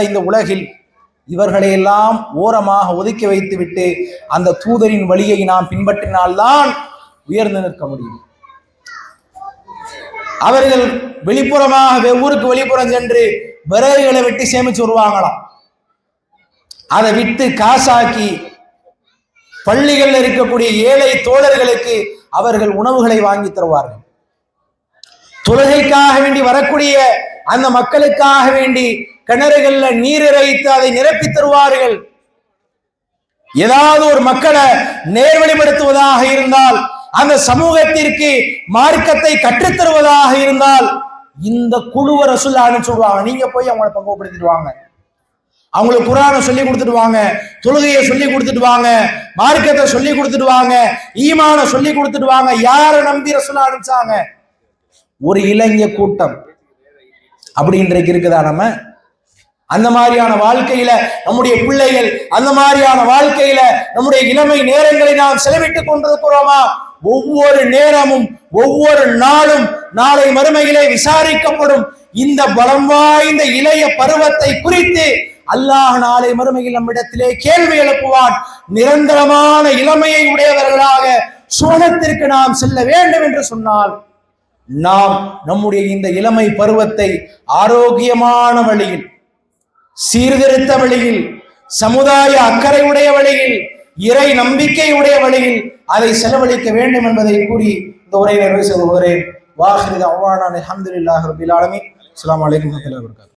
இந்த உலகில் இவர்களையெல்லாம் ஓரமாக ஒதுக்கி வைத்துவிட்டு அந்த தூதரின் வழியை நாம் பின்பற்றினால்தான் உயர்ந்து நிற்க முடியும். அவர்கள் வெளிப்புறமாக ஊருக்கு வெளிப்புறம் சென்று விறகுகளை வெட்டி சேமிச்சு வருவாங்களாம். அதை விட்டு காசாக்கி பள்ளிகளில் இருக்கக்கூடிய ஏழை தோழர்களுக்கு அவர்கள் உணவுகளை வாங்கி தருவார்கள். தொழுகைக்காக வேண்டி வரக்கூடிய அந்த மக்களுக்காக வேண்டி கிணறுகள்ல நீர் இறைத்து அதை நிரப்பி தருவார்கள். ஏதாவது ஒரு மக்களை நேர்வழிப்படுத்துவதாக இருந்தால், அந்த சமூகத்திற்கு மார்க்கத்தை கற்றுத்தருவதாக இருந்தால், இந்த குழுவை ரசூலுல்லாஹ் அனுப்பிச்சு விடுவாங்க. நீங்க போய் அவங்களை பக்குவப்படுத்திட்டு வாங்க, அவங்களுக்கு குர்ஆனை சொல்லி கொடுத்துட்டு வாங்க, தொழுகையை சொல்லி கொடுத்துட்டு வாங்க, மார்க்கத்தை சொல்லி கொடுத்துட்டு வாங்க, ஈமானை சொல்லி கொடுத்துட்டு வாங்க. யாரை நம்பி ரசூலுல்லாஹ் அனுப்பிச்சாங்க? ஒரு இளைஞ கூட்டம். அப்படி இன்றைக்கு இருக்குதா? நம்ம அந்த மாதிரியான வாழ்க்கையில நம்முடைய பிள்ளைகள், அந்த மாதிரியான வாழ்க்கையில நம்முடைய இளமை நேரங்களை நாம் செலவிட்டுக் கொண்டிருக்கிறோமா? ஒவ்வொரு நேரமும் ஒவ்வொரு நாளும் நாளை மறுமையிலே விசாரிக்கப்படும் இந்த பலம் வாய்ந்த இளைய பருவத்தை குறித்து அல்லாஹ் நாளை மறுமையில் நம்மிடத்திலே கேள்வி எழுப்புவான். நிரந்தரமான இளமையை உடையவர்களாக சுவனத்திற்கு நாம் செல்ல வேண்டும் என்று சொன்னால், நாம் நம்முடைய இந்த இளமை பருவத்தை ஆரோக்கியமான வழியில், சீர்திருத்த வழியில், சமுதாய அக்கறை உடைய வழியில், இறை நம்பிக்கை உடைய வழியில் அதை செலவழிக்க வேண்டும் என்பதை கூறி இந்த உரையை நிறைவு செய்து வருகிறேன். வாஹிரு தஅவானா அல்ஹம்துலில்லாஹி ரப்பில் ஆலமீன். அஸ்ஸலாமு அலைக்கும் வரஹ்மத்துல்லாஹி வபரகாத்துஹு.